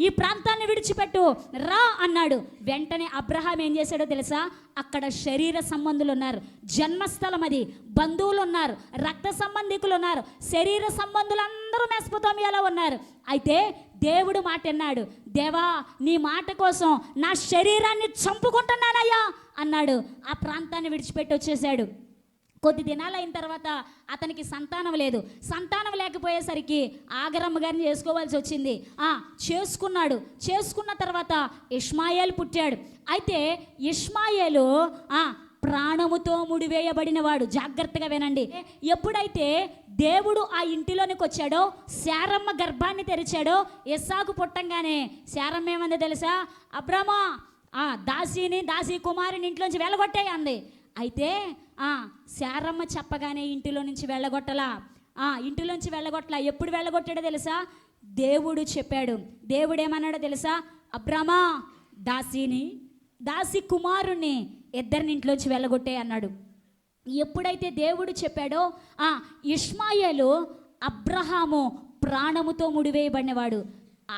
ఈ ప్రాంతాన్ని విడిచిపెట్టు రా అన్నాడు. వెంటనే అబ్రహాం ఏం చేశాడో తెలుసా? అక్కడ శరీర సంబంధులు ఉన్నారు, జన్మస్థలం అది, బంధువులు ఉన్నారు, రక్త సంబంధికులు ఉన్నారు, శరీర సంబంధులందరూ మెసొపొతేమియాలో ఉన్నారు. అయితే దేవుడు మాట అన్నాడు, దేవా నీ మాట కోసం నా శరీరాన్ని చంపుకుంటున్నానయ్యా అన్నాడు. ఆ ప్రాంతాన్ని విడిచిపెట్టి వచ్చేసాడు. కొద్ది దినాలు అయిన తర్వాత అతనికి సంతానం లేదు. సంతానం లేకపోయేసరికి ఆగరమ్మ గారిని చేసుకోవాల్సి వచ్చింది. చేసుకున్నాడు. చేసుకున్న తర్వాత ఇష్మాయేలు పుట్టాడు. అయితే ఇష్మాయేలు ప్రాణముతో ముడివేయబడిన వాడు. జాగ్రత్తగా వినండి. ఎప్పుడైతే దేవుడు ఆ ఇంటిలోనికి వచ్చాడో, శారమ్మ గర్భాన్ని తెరిచాడో, ఇస్సాకు పుట్టంగానే శారమ్మ ఏమంది తెలుసా? అబ్రామా దాసి కుమారుని ఇంట్లోంచి వెళ్ళగొట్టే అంది. అయితే శారమ్మ చెప్పగానే ఇంటిలో నుంచి వెళ్ళగొట్టలా. ఇంటిలోంచి వెళ్ళగొట్టలా. ఎప్పుడు వెళ్ళగొట్టాడో తెలుసా? దేవుడు చెప్పాడు. దేవుడు ఏమన్నాడో తెలుసా? అబ్రామా దాసి కుమారుణ్ణి ఇద్దరిని ఇంట్లోంచి వెళ్ళగొట్టే అన్నాడు. ఎప్పుడైతే దేవుడు చెప్పాడో ఇష్మాయేలు అబ్రహాము ప్రాణముతో ముడివేయబడినవాడు.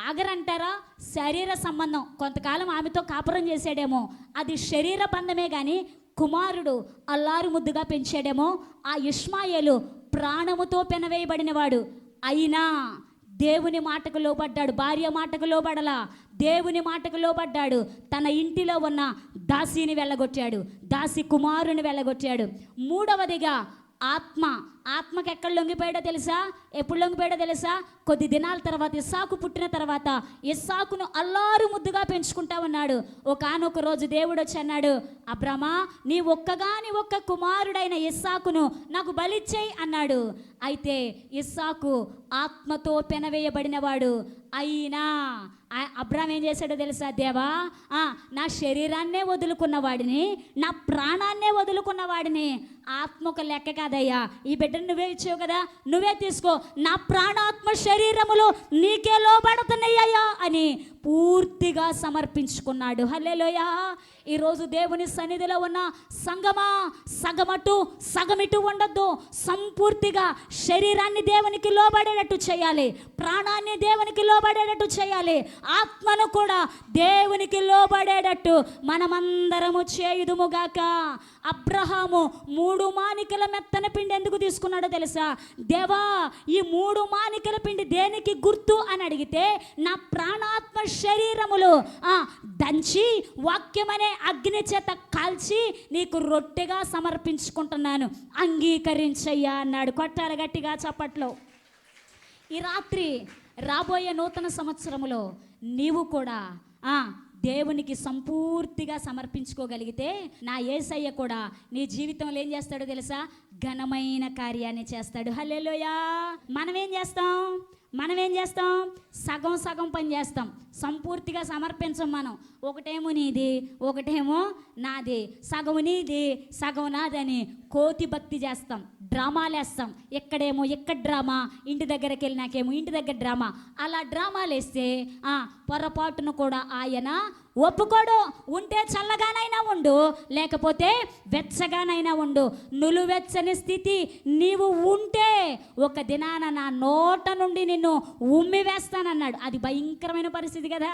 ఆగరంటారా? శరీర సంబంధం. కొంతకాలం ఆమెతో కాపురం చేశాడేమో, అది శరీర బంధమే కానీ కుమారుడు అల్లారు ముద్దుగా పెంచాడేమో. ఆ ఇష్మాయేలు ప్రాణముతో పెనవేయబడినవాడు. అయినా దేవుని మాటకు లోబడ్డాడు. భార్య మాటకు లోబడలా, దేవుని మాటకు లోబడ్డాడు. తన ఇంటిలో ఉన్న దాసిని వెళ్ళగొట్టాడు, దాసి కుమారుని వెళ్ళగొట్టాడు. మూడవదిగా ఆత్మకి ఎక్కడ లొంగిపోయాడో తెలుసా? ఎప్పుడు లొంగిపోయాడో తెలుసా? కొద్ది దినాల తర్వాత, ఇస్సాకు పుట్టిన తర్వాత ఇస్సాకును అల్లారు ముద్దుగా పెంచుకుంటా ఉన్నాడు. ఒకానొక రోజు దేవుడు వచ్చి అన్నాడు, అబ్రామా నీ ఒక్క కుమారుడైన ఇస్సాకును నాకు బలిచ్చేయి అన్నాడు. అయితే ఇస్సాకు ఆత్మతో పెనవేయబడినవాడు. అయినా అబ్రామ్ ఏం చేశాడో తెలుసా? దేవా నా శరీరాన్నే వదులుకున్న వాడిని, నా ప్రాణాన్నే వదులుకున్న వాడిని ఆత్మకు లెక్క కాదయ్యా, ఈ బిడ్డను నువ్వే ఇచ్చావు కదా, నువ్వే తీసుకో, నా ప్రాణాత్మ శరీరములు నీకే లోబడుతున్నాయ్యా అని పూర్తిగా సమర్పించుకున్నాడు. హల్లెలూయా. ఈరోజు దేవుని సన్నిధిలో ఉన్న సంగమా, సగమటు సగమిటు ఉండొద్దు. సంపూర్తిగా శరీరాన్ని దేవునికి లోబడేటట్టు చేయాలి, ప్రాణాన్ని దేవునికి లోబడేటట్టు చేయాలి, ఆత్మను కూడా దేవునికి లోబడేటట్టు మనమందరము చేయుదుముగాక. అబ్రహాము 3 మానికల మెత్తన పిండి ఎందుకు తీసుకున్నాడో తెలుసా? దేవా ఈ 3 మానికల పిండి దేనికి గుర్తు అని అడిగితే, నా ప్రాణాత్మ శరీరములు దంచి వాక్యమనే అగ్ని చేత కాల్చి నీకు రొట్టెగా సమర్పించుకుంటున్నాను, అంగీకరించయ్యా అన్నాడు. కొట్టాలి గట్టిగా చప్పట్లో. ఈ రాత్రి రాబోయే నూతన సంవత్సరములో నీవు కూడా దేవునికి సంపూర్తిగా సమర్పించుకోగలిగితే నా యేసయ్య కూడా నీ జీవితంలో ఏం చేస్తాడో తెలుసా? ఘనమైన కార్యాన్ని చేస్తాడు. హల్లెలూయా. మనం ఏం చేస్తాం? సగం పని చేస్తాం, సంపూర్తిగా సమర్పించం. మనం ఒకటేమో నీది, ఒకటేమో నాది, సగం నీది సగం నాదని కోతి భక్తి చేస్తాం, డ్రామాలు వేస్తాం. ఇక్కడ డ్రామా, ఇంటి దగ్గరికి వెళ్ళినాకేమో ఇంటి దగ్గర డ్రామా. అలా డ్రామాలు వేస్తే పొరపాటును కూడా ఆయన ఒప్పుకోడు. ఉంటే చల్లగానైనా ఉండు, లేకపోతే వెచ్చగానైనా ఉండు. నులువెచ్చని స్థితి నీవు ఉంటే ఒక దినాన నా నోట నుండి నిన్ను ఉమ్మి వేస్తానన్నాడు. అది భయంకరమైన పరిస్థితి కదా.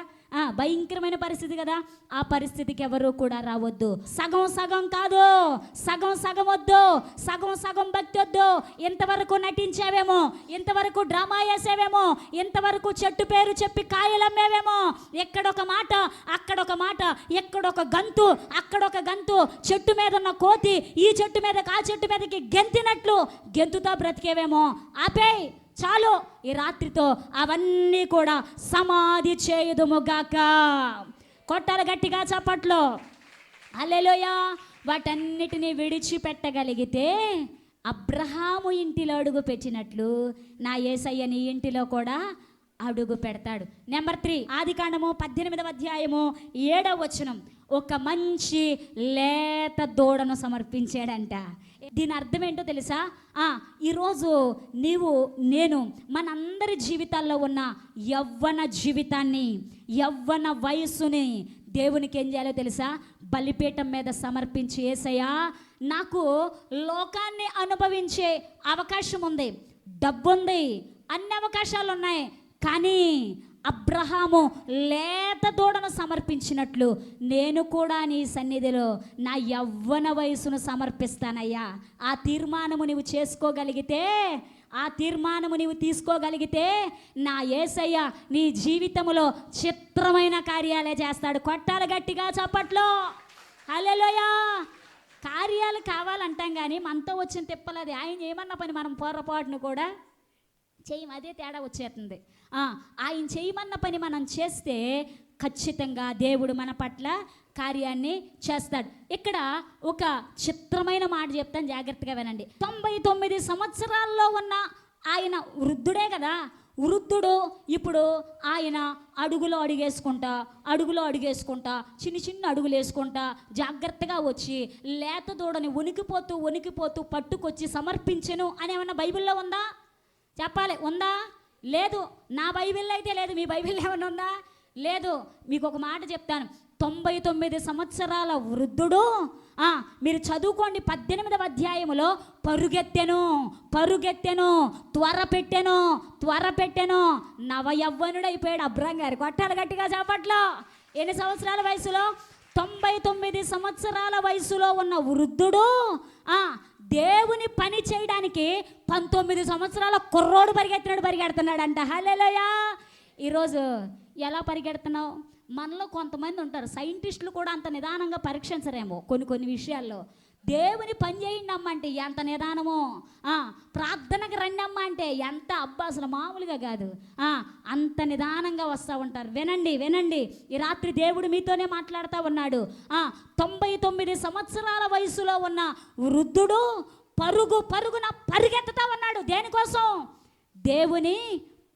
భయంకరమైన పరిస్థితి కదా. ఆ పరిస్థితికి ఎవరు కూడా రావద్దు. సగం సగం కాదు, సగం సగం వద్దు, సగం సగం భక్తి వద్దు. ఇంతవరకు నటించావేమో, ఇంతవరకు డ్రామా వేసావేమో, ఇంతవరకు చెట్టు పేరు చెప్పి కాయలు అమ్మేవేమో. ఎక్కడొక మాట, అక్కడొక మాట, ఎక్కడొక గంతు, అక్కడొక గంతు. చెట్టు మీద ఉన్న కోతి ఈ చెట్టు మీద ఆ చెట్టు మీదకి గెంతినట్లు గెంతుతో బ్రతికేవేమో. ఆపేయ్, చాలు. ఈ రాత్రితో అవన్నీ కూడా సమాధి చేయుదుముగాక. కొట్టాలి గట్టిగా చప్పట్లో. హల్లెలూయా. వాటన్నిటినీ విడిచిపెట్టగలిగితే అబ్రహాము ఇంటిలో అడుగు పెట్టినట్లు నా యేసయ్య నీ ఇంటిలో కూడా అడుగు పెడతాడు. నెంబర్ 3, ఆదికాండము 18వ అధ్యాయము 7వ వచనం. ఒక మంచి లేత దూడను సమర్పించాడంట. దీని అర్థం ఏంటో తెలుసా? ఈరోజు నీవు నేను మనందరి జీవితాల్లో ఉన్న యవ్వన జీవితాన్ని, యవ్వన వయస్సుని దేవునికి ఏం చేయాలో తెలుసా? బలిపీఠం మీద సమర్పించి, యేసయ్యా నాకు లోకాన్ని అనుభవించే అవకాశం ఉంది, డబ్బుంది, అన్ని అవకాశాలు ఉన్నాయి, కానీ అబ్రహాము లేత దూడను సమర్పించినట్లు నేను కూడా నీ సన్నిధిలో నా యవ్వన వయసును సమర్పిస్తానయ్యా. ఆ తీర్మానము నీవు చేసుకోగలిగితే, ఆ తీర్మానము నీవు తీసుకోగలిగితే నా యేసయ్య నీ జీవితంలో చిత్రమైన కార్యాలే చేస్తాడు. కొట్టాలి గట్టిగా చప్పట్లో. హల్లెలూయా. కార్యాలు కావాలంటాం కానీ మనతో వచ్చిన తిప్పలది. ఆయన ఏమన్నా పని మనం పొరపాటును కూడా చేయము, అదే తేడా వచ్చేస్తుంది. ఆయన చేయమన్న పని మనం చేస్తే ఖచ్చితంగా దేవుడు మన పట్ల కార్యాన్ని చేస్తాడు. ఇక్కడ ఒక చిత్రమైన మాట చెప్తాను, జాగ్రత్తగా వినండి. 99 సంవత్సరాల్లో ఉన్న ఆయన వృద్ధుడే కదా. వృద్ధుడు ఇప్పుడు ఆయన అడుగులో అడుగేసుకుంటా చిన్న అడుగులు వేసుకుంటా జాగ్రత్తగా వచ్చి లేత దూడని వణికిపోతూ పట్టుకొచ్చి సమర్పించెను అని ఏమన్నా బైబిల్లో ఉందా? చెప్పాలి, ఉందా? లేదు. నా బైబిల్లో అయితే లేదు. మీ బైబిల్లో ఏమన్నా ఉందా? లేదు. మీకు ఒక మాట చెప్తాను. 99 సంవత్సరాల వృద్ధుడు, మీరు చదువుకోండి, 18వ అధ్యాయములో పరుగెత్తెను, త్వరపెట్టెను, నవయవ్వనుడైపోయాడు అబ్రహాం గారు. కొట్టాలి గట్టిగా చప్పట్లో. ఎన్ని సంవత్సరాల వయసులో? 99 సంవత్సరాల వయసులో ఉన్న వృద్ధుడు దేవుని పని చేయడానికి 19 సంవత్సరాల కుర్రోడు పరిగెడుతున్నాడంట. హల్లెలూయా. ఈరోజు ఎలా పరిగెడుతున్నావు? మనలో కొంతమంది ఉంటారు, సైంటిస్టులు కూడా అంత నిదానంగా పరీక్షించరేమో కొన్ని విషయాల్లో. దేవుని పని చేయండి అమ్మ అంటే ఎంత నిదానమో, ప్రార్థనకు రండి అమ్మ అంటే ఎంత అబ్బా, అసలు మామూలుగా కాదు, అంత నిదానంగా వస్తూ ఉంటారు. వినండి, ఈ రాత్రి దేవుడు మీతోనే మాట్లాడుతూ ఉన్నాడు. 99 సంవత్సరాల వయసులో ఉన్న వృద్ధుడు పరుగున పరిగెత్తుతా ఉన్నాడు. దేనికోసం? దేవుని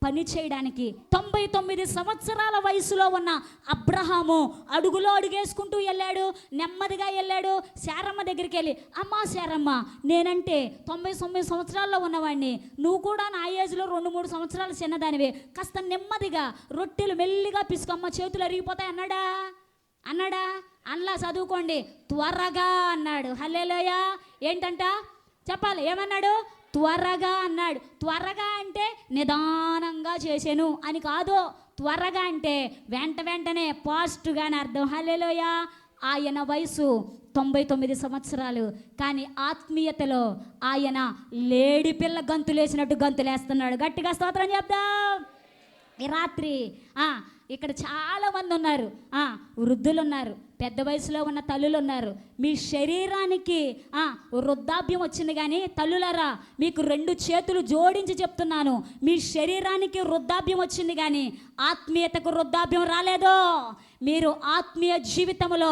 పని చేయడానికి. 99 సంవత్సరాల వయసులో ఉన్న అబ్రహాము అడుగులో అడుగేసుకుంటూ వెళ్ళాడు, నెమ్మదిగా వెళ్ళాడు. శారమ్మ దగ్గరికి వెళ్ళి, అమ్మా శారమ్మ, నేనంటే 99 సంవత్సరాల్లో ఉన్నవాడిని, నువ్వు కూడా నా ఏజ్లో 2-3 సంవత్సరాలు చిన్నదానివే, కాస్త నెమ్మదిగా రొట్టెలు మెల్లిగా పిసుకమ్మ, చేతులు అరిగిపోతాయి అన్నాడా? అనలా. చదువుకోండి, త్వరగా అన్నాడు. హల్లెలూయా. ఏంటంట చెప్పాలి, ఏమన్నాడు? త్వరగా అన్నాడు. త్వరగా అంటే నిదానంగా చేశాను అని కాదు. త్వరగా అంటే వెంటనే పాజిటివ్గా అని అర్థం. హల్లెలూయా. ఆయన వయసు 99 సంవత్సరాలు, కానీ ఆత్మీయతలో ఆయన లేడి పిల్ల గంతులేసినట్టు గంతులేస్తున్నాడు. గట్టిగా స్తోత్రం చెప్దాం. ఈ రాత్రి ఇక్కడ చాలామంది ఉన్నారు, వృద్ధులు ఉన్నారు, పెద్ద వయసులో ఉన్న తల్లులు ఉన్నారు. మీ శరీరానికి వృద్ధాప్యం వచ్చింది, కానీ తల్లులారా మీకు 2 చేతులు జోడించి చెప్తున్నాను, మీ శరీరానికి వృద్ధాప్యం వచ్చింది కానీ ఆత్మీయతకు వృద్ధాప్యం రాలేదు. మీరు ఆత్మీయ జీవితంలో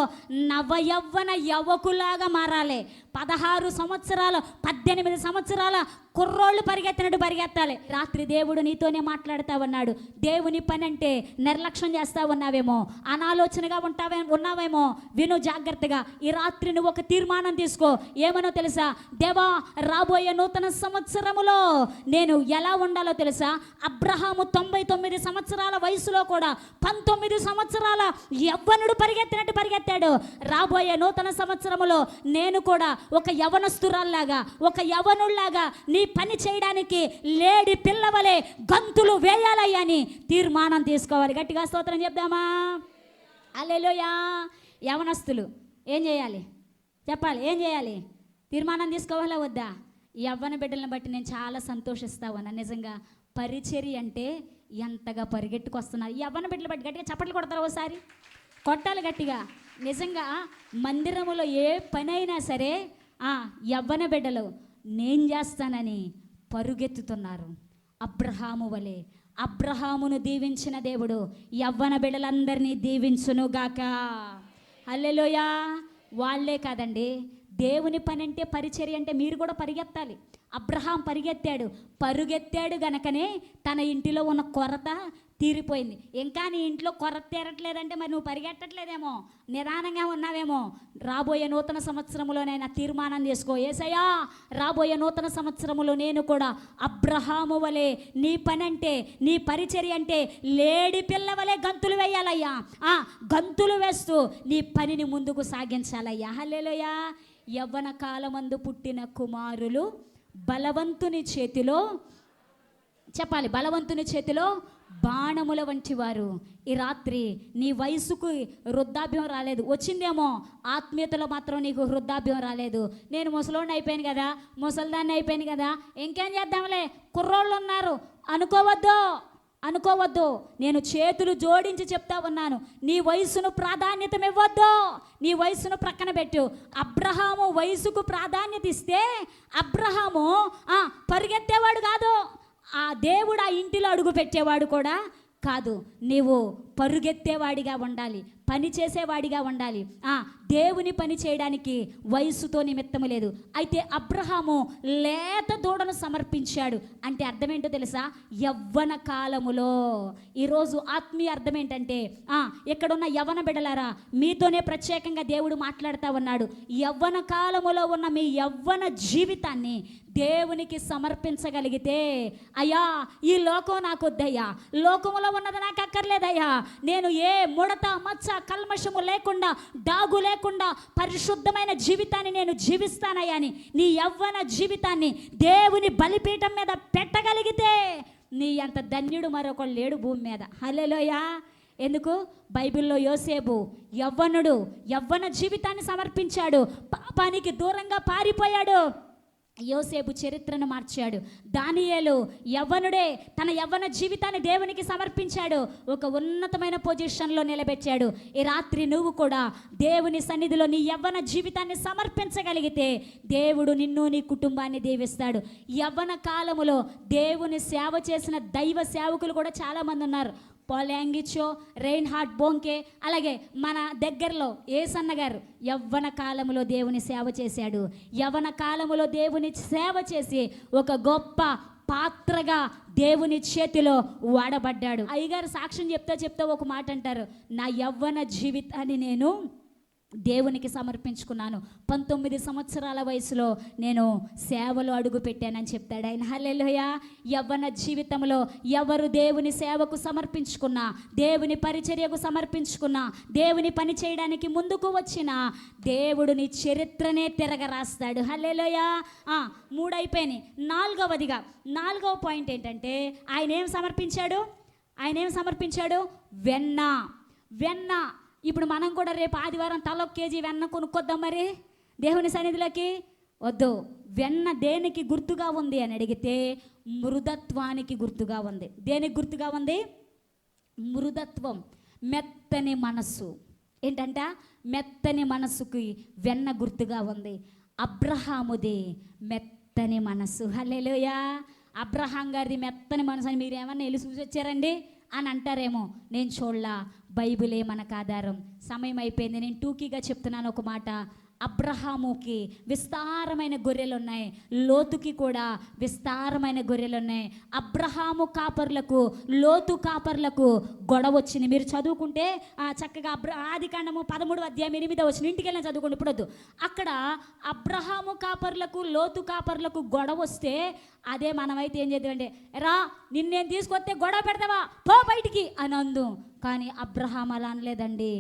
నవయవ్వన యవకులాగా మారాలి. 16 సంవత్సరాలు 18 సంవత్సరాల కుర్రోళ్ళు పరిగెత్తినట్టు పరిగెత్తాలి. రాత్రి దేవుడు నీతోనే మాట్లాడుతూ ఉన్నాడు. దేవుని పని అంటే నిర్లక్ష్యం చేస్తూ ఉన్నావేమో, అనాలోచనగా ఉన్నావేమో, విను జాగ్రత్తగా. ఈ రాత్రి నువ్వు ఒక తీర్మానం తీసుకో. ఏమనో తెలుసా? దేవా, రాబోయే నూతన సంవత్సరములో నేను ఎలా ఉండాలో తెలుసా? అబ్రహాము 99 సంవత్సరాల వయసులో కూడా 19 సంవత్సరాల యవ్వనుడు పరిగెత్తినట్టు పరిగెత్తాడు. రాబోయే నూతన సంవత్సరములో నేను కూడా ఒక యవనస్తురాల్లాగా, ఒక యవనుల్లాగా నీ పని చేయడానికి లేడి పిల్లవలే గంతులు వేయాలయ్యని తీర్మానం తీసుకోవాలి. గట్టిగా స్తోత్రం చెప్దామా? హల్లెలూయా. యవనస్తులు ఏం చేయాలి చెప్పాలి? ఏం చేయాలి? తీర్మానం తీసుకోవాలా వద్దా? ఈ యవ్వన బిడ్డలను బట్టి నేను చాలా సంతోషిస్తా ఉన్నా. నిజంగా పరిచర్య అంటే ఎంతగా పరిగెట్టుకొస్తున్నారు. ఈ యవ్వన బిడ్డలు బట్టి గట్టిగా చప్పట్లు కొడతారు. ఒకసారి కొట్టాలి గట్టిగా. నిజంగా మందిరములో ఏ పని అయినా సరే యవ్వన బిడ్డలు నేను చేస్తానని పరుగెత్తుతున్నారు. అబ్రహాము వలె. అబ్రహామును దీవించిన దేవుడు యవ్వన బిడ్డలందరినీ దీవించునుగాక. హల్లెలూయా. వాళ్ళే కాదండి, దేవుని పని అంటే, పరిచర్య అంటే మీరు కూడా పరిగెత్తాలి. అబ్రహాం పరుగెత్తాడు గనకనే తన ఇంటిలో ఉన్న కొరత తీరిపోయింది. ఇంకా నీ ఇంట్లో కొరత తీరట్లేదంటే మరి నువ్వు పరిగెట్టట్లేదేమో, నిదానంగా ఉన్నావేమో. రాబోయే నూతన సంవత్సరంలోనైనా తీర్మానం చేసుకో. యేసయ్యా, రాబోయే నూతన సంవత్సరంలో నేను కూడా అబ్రహాము వలె నీ పని అంటే, నీ పరిచర్య అంటే లేడి పిల్ల వలె గంతులు వేయాలయ్యా. గంతులు వేస్తూ నీ పనిని ముందుకు సాగించాలయ్యా. హల్లెలూయా. యవ్వన కాలమందు పుట్టిన కుమారులు బలవంతుని చేతిలో, చెప్పాలి, బలవంతుని చేతిలో బాణముల వంటి వారు. ఈ రాత్రి నీ వయసుకు వృద్ధాప్యం రాలేదు, వచ్చిందేమో ఆత్మీయతలో మాత్రం నీకు వృద్ధాప్యం రాలేదు. నేను ముసలోడిని అయిపోయాను కదా, ముసలిదాన్ని అయిపోయాను కదా, ఇంకేం చేద్దాంలే, కుర్రోళ్ళు ఉన్నారు అనుకోవద్దు. నేను చేతులు జోడించి చెప్తా ఉన్నాను, నీ వయసును ప్రాధాన్యత ఇవ్వద్దు. నీ వయసును ప్రక్కన పెట్టు. అబ్రహాము వయసుకు ప్రాధాన్యత ఇస్తే అబ్రహాము పరిగెత్తేవాడు కాదు, ఆ దేవుడు ఆ ఇంటిలో అడుగు పెట్టేవాడు కూడా కాదు. నీవు పరుగెత్తేవాడిగా ఉండాలి, పని చేసేవాడిగా ఉండాలి. దేవుని పని చేయడానికి వయసుతో నిమిత్తము లేదు. అయితే అబ్రహాము లేత దూడను సమర్పించాడు అంటే అర్థం ఏంటో తెలుసా? యవ్వన కాలములో. ఈరోజు ఆత్మీయ అర్థం ఏంటంటే, ఇక్కడున్న యవ్వన బిడ్డలారా, మీతోనే ప్రత్యేకంగా దేవుడు మాట్లాడుతూ ఉన్నాడు. యవ్వన కాలములో ఉన్న మీ యవ్వన జీవితాన్ని దేవునికి సమర్పించగలిగితే, అయ్యా ఈ లోకం నాకు వద్దయ్యా, లోకములో ఉన్నది నాకు అక్కర్లేదయ్యా, నేను ఏ ముడత మచ్చ కల్మషము లేకుండా, డాగు లేకుండా పరిశుద్ధమైన జీవితాన్ని నేను జీవిస్తానయ్యా అని నీ యవ్వన జీవితాన్ని దేవుని బలిపీఠం మీద పెట్టగలిగితే నీ అంత ధన్యుడు మరొకడు లేడు భూమి మీద. హల్లెలూయా. ఎందుకు? బైబిల్లో యోసేపు యవ్వన జీవితాన్ని సమర్పించాడు, పాపానికి దూరంగా పారిపోయాడు. యోసేపు చరిత్రను మార్చాడు. దానియేలు యవ్వనుడే, తన యవ్వన జీవితాన్ని దేవునికి సమర్పించాడు, ఒక ఉన్నతమైన పొజిషన్లో నిలబెట్టాడు. ఈ రాత్రి నువ్వు కూడా దేవుని సన్నిధిలో నీ యవ్వన జీవితాన్ని సమర్పించగలిగితే దేవుడు నిన్ను, నీ కుటుంబాన్ని దీవిస్తాడు. యవ్వన కాలములో దేవుని సేవ చేసిన దైవ సేవకులు కూడా చాలామంది ఉన్నారు. పాల్ యాంగిచో, రెయిన్హార్డ్ బోంకే, అలాగే మన దగ్గరలో ఏసన్న గారు యవ్వన కాలములో దేవుని సేవ చేశాడు. యవ్వన కాలములో దేవుని సేవ చేసి ఒక గొప్ప పాత్రగా దేవుని చేతిలో వాడబడ్డాడు. అయ్యగారు సాక్ష్యం చెప్తా ఒక మాట అంటారు, నా యవ్వన జీవితాన్ని నేను దేవునికి సమర్పించుకున్నాను, 19 సంవత్సరాల వయసులో నేను సేవలో అడుగు పెట్టానని చెప్తాడు ఆయన. హల్లెలూయా. యవ్వన జీవితంలో ఎవరు దేవుని సేవకు సమర్పించుకున్నా, దేవుని పరిచర్యకు సమర్పించుకున్నా, దేవుని పని చేయడానికి ముందుకు వచ్చిన దేవుడు నీ చరిత్రనే తిరగరాస్తాడు. హల్లెలూయా. 3 అయిపోయినాయి. నాలుగవ పాయింట్ ఏంటంటే, ఆయన ఏం సమర్పించాడు? వెన్న. ఇప్పుడు మనం కూడా రేపు ఆదివారం తల 1 కేజీ వెన్న కొనుక్కొద్దాం మరి దేవుని సన్నిధిలోకి. వద్దు. వెన్న దేనికి గుర్తుగా ఉంది అని అడిగితే మృదత్వానికి గుర్తుగా ఉంది. దేనికి గుర్తుగా ఉంది? మృదత్వం, మెత్తని మనస్సు. ఏంటంట? మెత్తని మనస్సుకి వెన్న గుర్తుగా ఉంది. అబ్రహాముది మెత్తని మనస్సు. హల్లెలూయా. అబ్రహాం గారిది మెత్తని మనసు అని మీరు ఏమన్నా వెళ్ళి చూసి వచ్చారండి అని అంటారేమో. నేను చూడలా, బైబిలే మనకు ఆధారం. సమయం అయిపోయింది, నేను టూకీగా చెప్తున్నాను ఒక మాట. అబ్రహాముకి విస్తారమైన గొర్రెలు ఉన్నాయి, లోతుకి కూడా విస్తారమైన గొర్రెలు ఉన్నాయి. అబ్రహాము కాపర్లకు లోతు కాపర్లకు గొడవ వచ్చింది. మీరు చదువుకుంటే చక్కగా ఆదికాండము 13:8 ఇంటికి వెళ్ళిన చదువుకోండి, ఇప్పుడు అక్కడ అబ్రహాము కాపర్లకు లోతు కాపర్లకు గొడవ వస్తే అదే మనమైతే ఏం చేద్దామంటే, రా నిన్నేం తీసుకొస్తే గొడవ పెడతావా, పో బయటికి అని అందు. కానీ అబ్రహాం అలా అనలేదండి.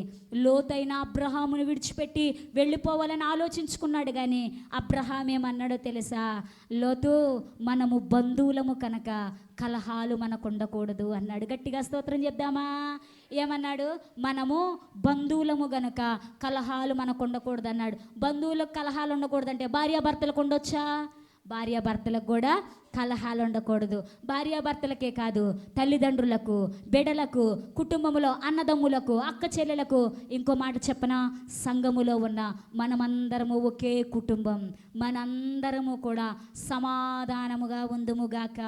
లోతైన అబ్రహామును విడిచిపెట్టి వెళ్ళిపోవాలని ఆలోచించుకున్నాడు. కానీ అబ్రహాం ఏమన్నాడో తెలుసా? లోతు, మనము బంధువులము కనుక కలహాలు మనకు ఉండకూడదు అన్నాడు. గట్టిగా స్తోత్రం చెప్దామా? ఏమన్నాడు? మనము బంధువులము గనక కలహాలు మనకు ఉండకూడదు అన్నాడు. బంధువులకు కలహాలు ఉండకూడదంటే భార్యాభర్తలకు ఉండొచ్చా? భార్యాభర్తలకు కూడా కలహాలు ఉండకూడదు. భార్యాభర్తలకే కాదు, తల్లిదండ్రులకు, బిడ్డలకు, కుటుంబంలో అన్నదమ్ములకు, అక్క చెల్లెలకు. ఇంకో మాట చెప్పనా? సంఘములో ఉన్న మనమందరము ఒకే కుటుంబం, మనందరము కూడా సమాధానముగా ఉందుముగాక.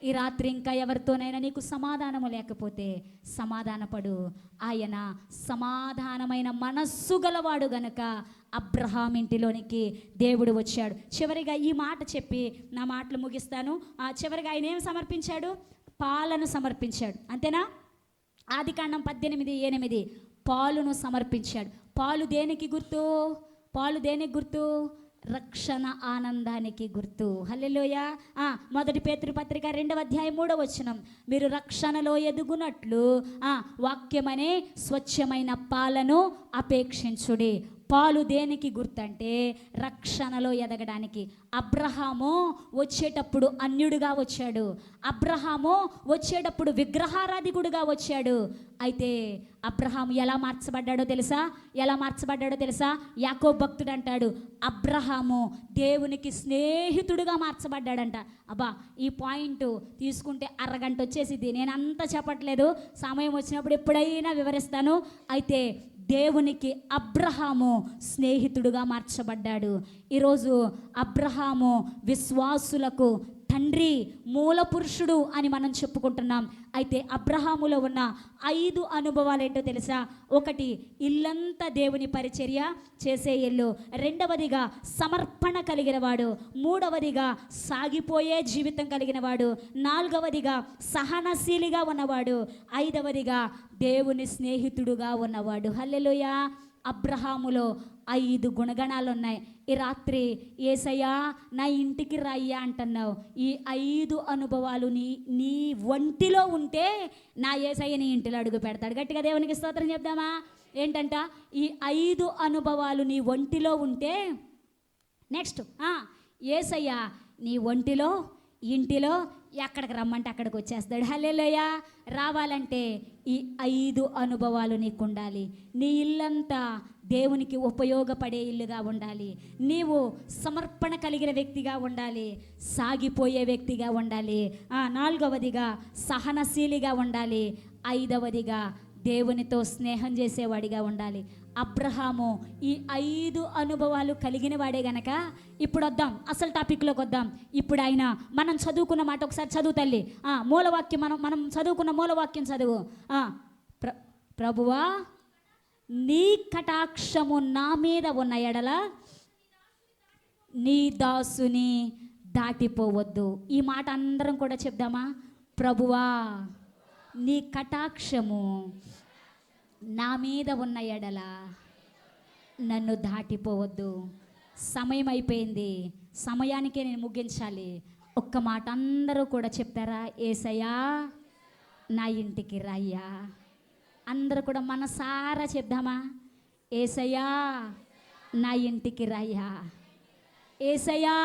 ఈ రాత్రి ఇంకా ఎవరితోనైనా నీకు సమాధానము లేకపోతే సమాధానపడు. ఆయన సమాధానమైన మనస్సు గలవాడు గనక అబ్రహాం ఇంటిలోనికి దేవుడు వచ్చాడు. చివరిగా ఈ మాట చెప్పి నా మాటలు ముగిస్తాను. చివరిగా ఆయన ఏం సమర్పించాడు? పాలను సమర్పించాడు. అంతేనా? ఆదికాండం 18:8 పాలును సమర్పించాడు. పాలు దేనికి గుర్తు? పాలు దేనికి గుర్తు? రక్షణ ఆనందానికి గుర్తు. హల్లెలూయా. 1 పేతురు పత్రిక 2:3 మీరు రక్షణలో ఎదుగునట్లు వాక్యమనే స్వచ్ఛమైన పాలను అపేక్షించుడి. పాలు దేనికి గుర్తంటే రక్షణలో ఎదగడానికి. అబ్రహాము వచ్చేటప్పుడు అన్యుడిగా వచ్చాడు. అబ్రహాము వచ్చేటప్పుడు విగ్రహారాధికుడిగా వచ్చాడు. అయితే అబ్రహాము ఎలా మార్చబడ్డాడో తెలుసా? యాకోబు భక్తుడు అంటాడు, అబ్రహాము దేవునికి స్నేహితుడిగా మార్చబడ్డాడంట. అబ్బా, ఈ పాయింట్ తీసుకుంటే అరగంట వచ్చేసిద్ది. నేను అంతా చెప్పట్లేదు, సమయం వచ్చినప్పుడు ఎప్పుడైనా వివరిస్తాను. అయితే దేవునికి అబ్రహాము స్నేహితుడుగా మార్చబడ్డాడు. ఈరోజు అబ్రహాము విశ్వాసులకు తండ్రి, మూల పురుషుడు అని మనం చెప్పుకుంటున్నాం. అయితే అబ్రహాములో ఉన్న 5 అనుభవాలు ఏంటో తెలుసా? 1, ఇల్లంతా దేవుని పరిచర్య చేసే ఇల్లు. 2వదిగా సమర్పణ కలిగిన వాడు. 3వదిగా సాగిపోయే జీవితం కలిగిన వాడు. 4వదిగా సహనశీలిగా ఉన్నవాడు. 5వదిగా దేవుని స్నేహితుడుగా ఉన్నవాడు. హల్లెలూయా. అబ్రహాములో 5 గుణగణాలు ఉన్నాయి. ఈ రాత్రి యేసయ్యా నా ఇంటికి రాయ్యా అంటున్నావు. ఈ 5 అనుభవాలు నీ ఒంటిలో ఉంటే నా యేసయ్య నీ ఇంటిలో అడుగు పెడతాడు. గట్టిగా దేవునికి స్తోత్రం చెప్దామా? ఏంటంట? ఈ 5 అనుభవాలు నీ ఒంటిలో ఉంటే నెక్స్ట్ యేసయ్య నీ ఒంటిలో, ఇంటిలో ఎక్కడికి రమ్మంటే అక్కడికి వచ్చేస్తాడు. హల్లెలూయా. రావాలంటే ఈ 5 అనుభవాలు నీకు ఉండాలి. నీ ఇల్లంతా దేవునికి ఉపయోగపడే ఇల్లుగా ఉండాలి. నీవు సమర్పణ కలిగిన వ్యక్తిగా ఉండాలి. సాగిపోయే వ్యక్తిగా ఉండాలి. 4వదిగా సహనశీలిగా ఉండాలి. 5వదిగా దేవునితో స్నేహం చేసేవాడిగా ఉండాలి. అబ్రహాము ఈ 5 అనుభవాలు కలిగిన వాడే గనక ఇప్పుడు వద్దాం, అసలు టాపిక్లోకి వద్దాం. ఇప్పుడు ఆయన మనం చదువుకున్న మాట ఒకసారి చదువు తల్లి. మూలవాక్యం మనం చదువుకున్న మూలవాక్యం చదువు. ప్రభువా నీ కటాక్షము నా మీద ఉన్న ఎడల నీ దాసుని దాటిపోవద్దు. ఈ మాట అందరం కూడా చెప్దామా? ప్రభువా నీ కటాక్షము నా మీద ఉన్న ఎడల నన్ను దాటిపోవద్దు. సమయం అయిపోయింది, సమయానికే నేను ముగించాలి. ఒక్క మాట అందరూ కూడా చెప్తారా? యేసయ్యా నా ఇంటికి రాయ్యా. అందరూ కూడా మనసారా చెప్దామా? యేసయ్యా నా ఇంటికి రాయ్యా. యేసయ్యా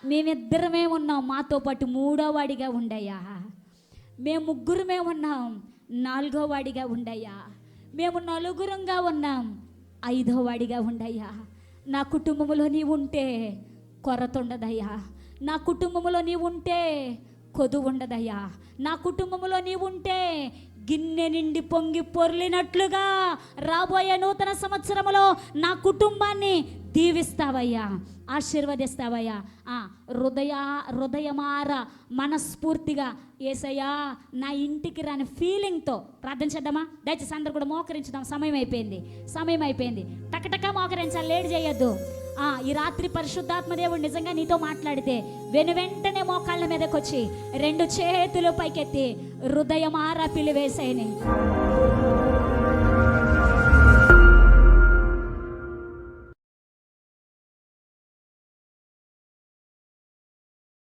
మేమిద్దరమే ఉన్నాం, మాతో పాటు 3వవాడిగా ఉండయ్యా. మేము 3గురమే ఉన్నాం, 4వవాడిగా ఉండయ్యా. మేము 4గురంగా ఉన్నాం, 5వవాడిగా ఉండయ్యా. నా కుటుంబంలో నీవు ఉంటే కొరత ఉండదయ్యా. నా కుటుంబంలో నీవు ఉంటే కొదువు ఉండదయ్యా. నా కుటుంబంలో నీవు ఉంటే గిన్నె నిండి పొంగి పొర్లినట్లుగా రాబోయే నూతన సంవత్సరములో నా కుటుంబాన్ని దీవిస్తావయ్యా, ఆశీర్వదిస్తావయ్యా. హృదయమార మనస్ఫూర్తిగా యేసయ్యా నా ఇంటికి రాని ఫీలింగ్తో ప్రార్థన చేద్దామా? దయచేసి అందరూ కూడా మోకరించుదాం. సమయం అయిపోయింది. టకటక మోకరించాలి, లేట్ చేయొద్దు. ఈ రాత్రి పరిశుద్ధాత్మ దేవుడు నిజంగా నీతో మాట్లాడితే వెంటనే మోకాళ్ళ మీదకి వచ్చి 2 చేతులు పైకెత్తి హృదయమారా పిలివేసేయని.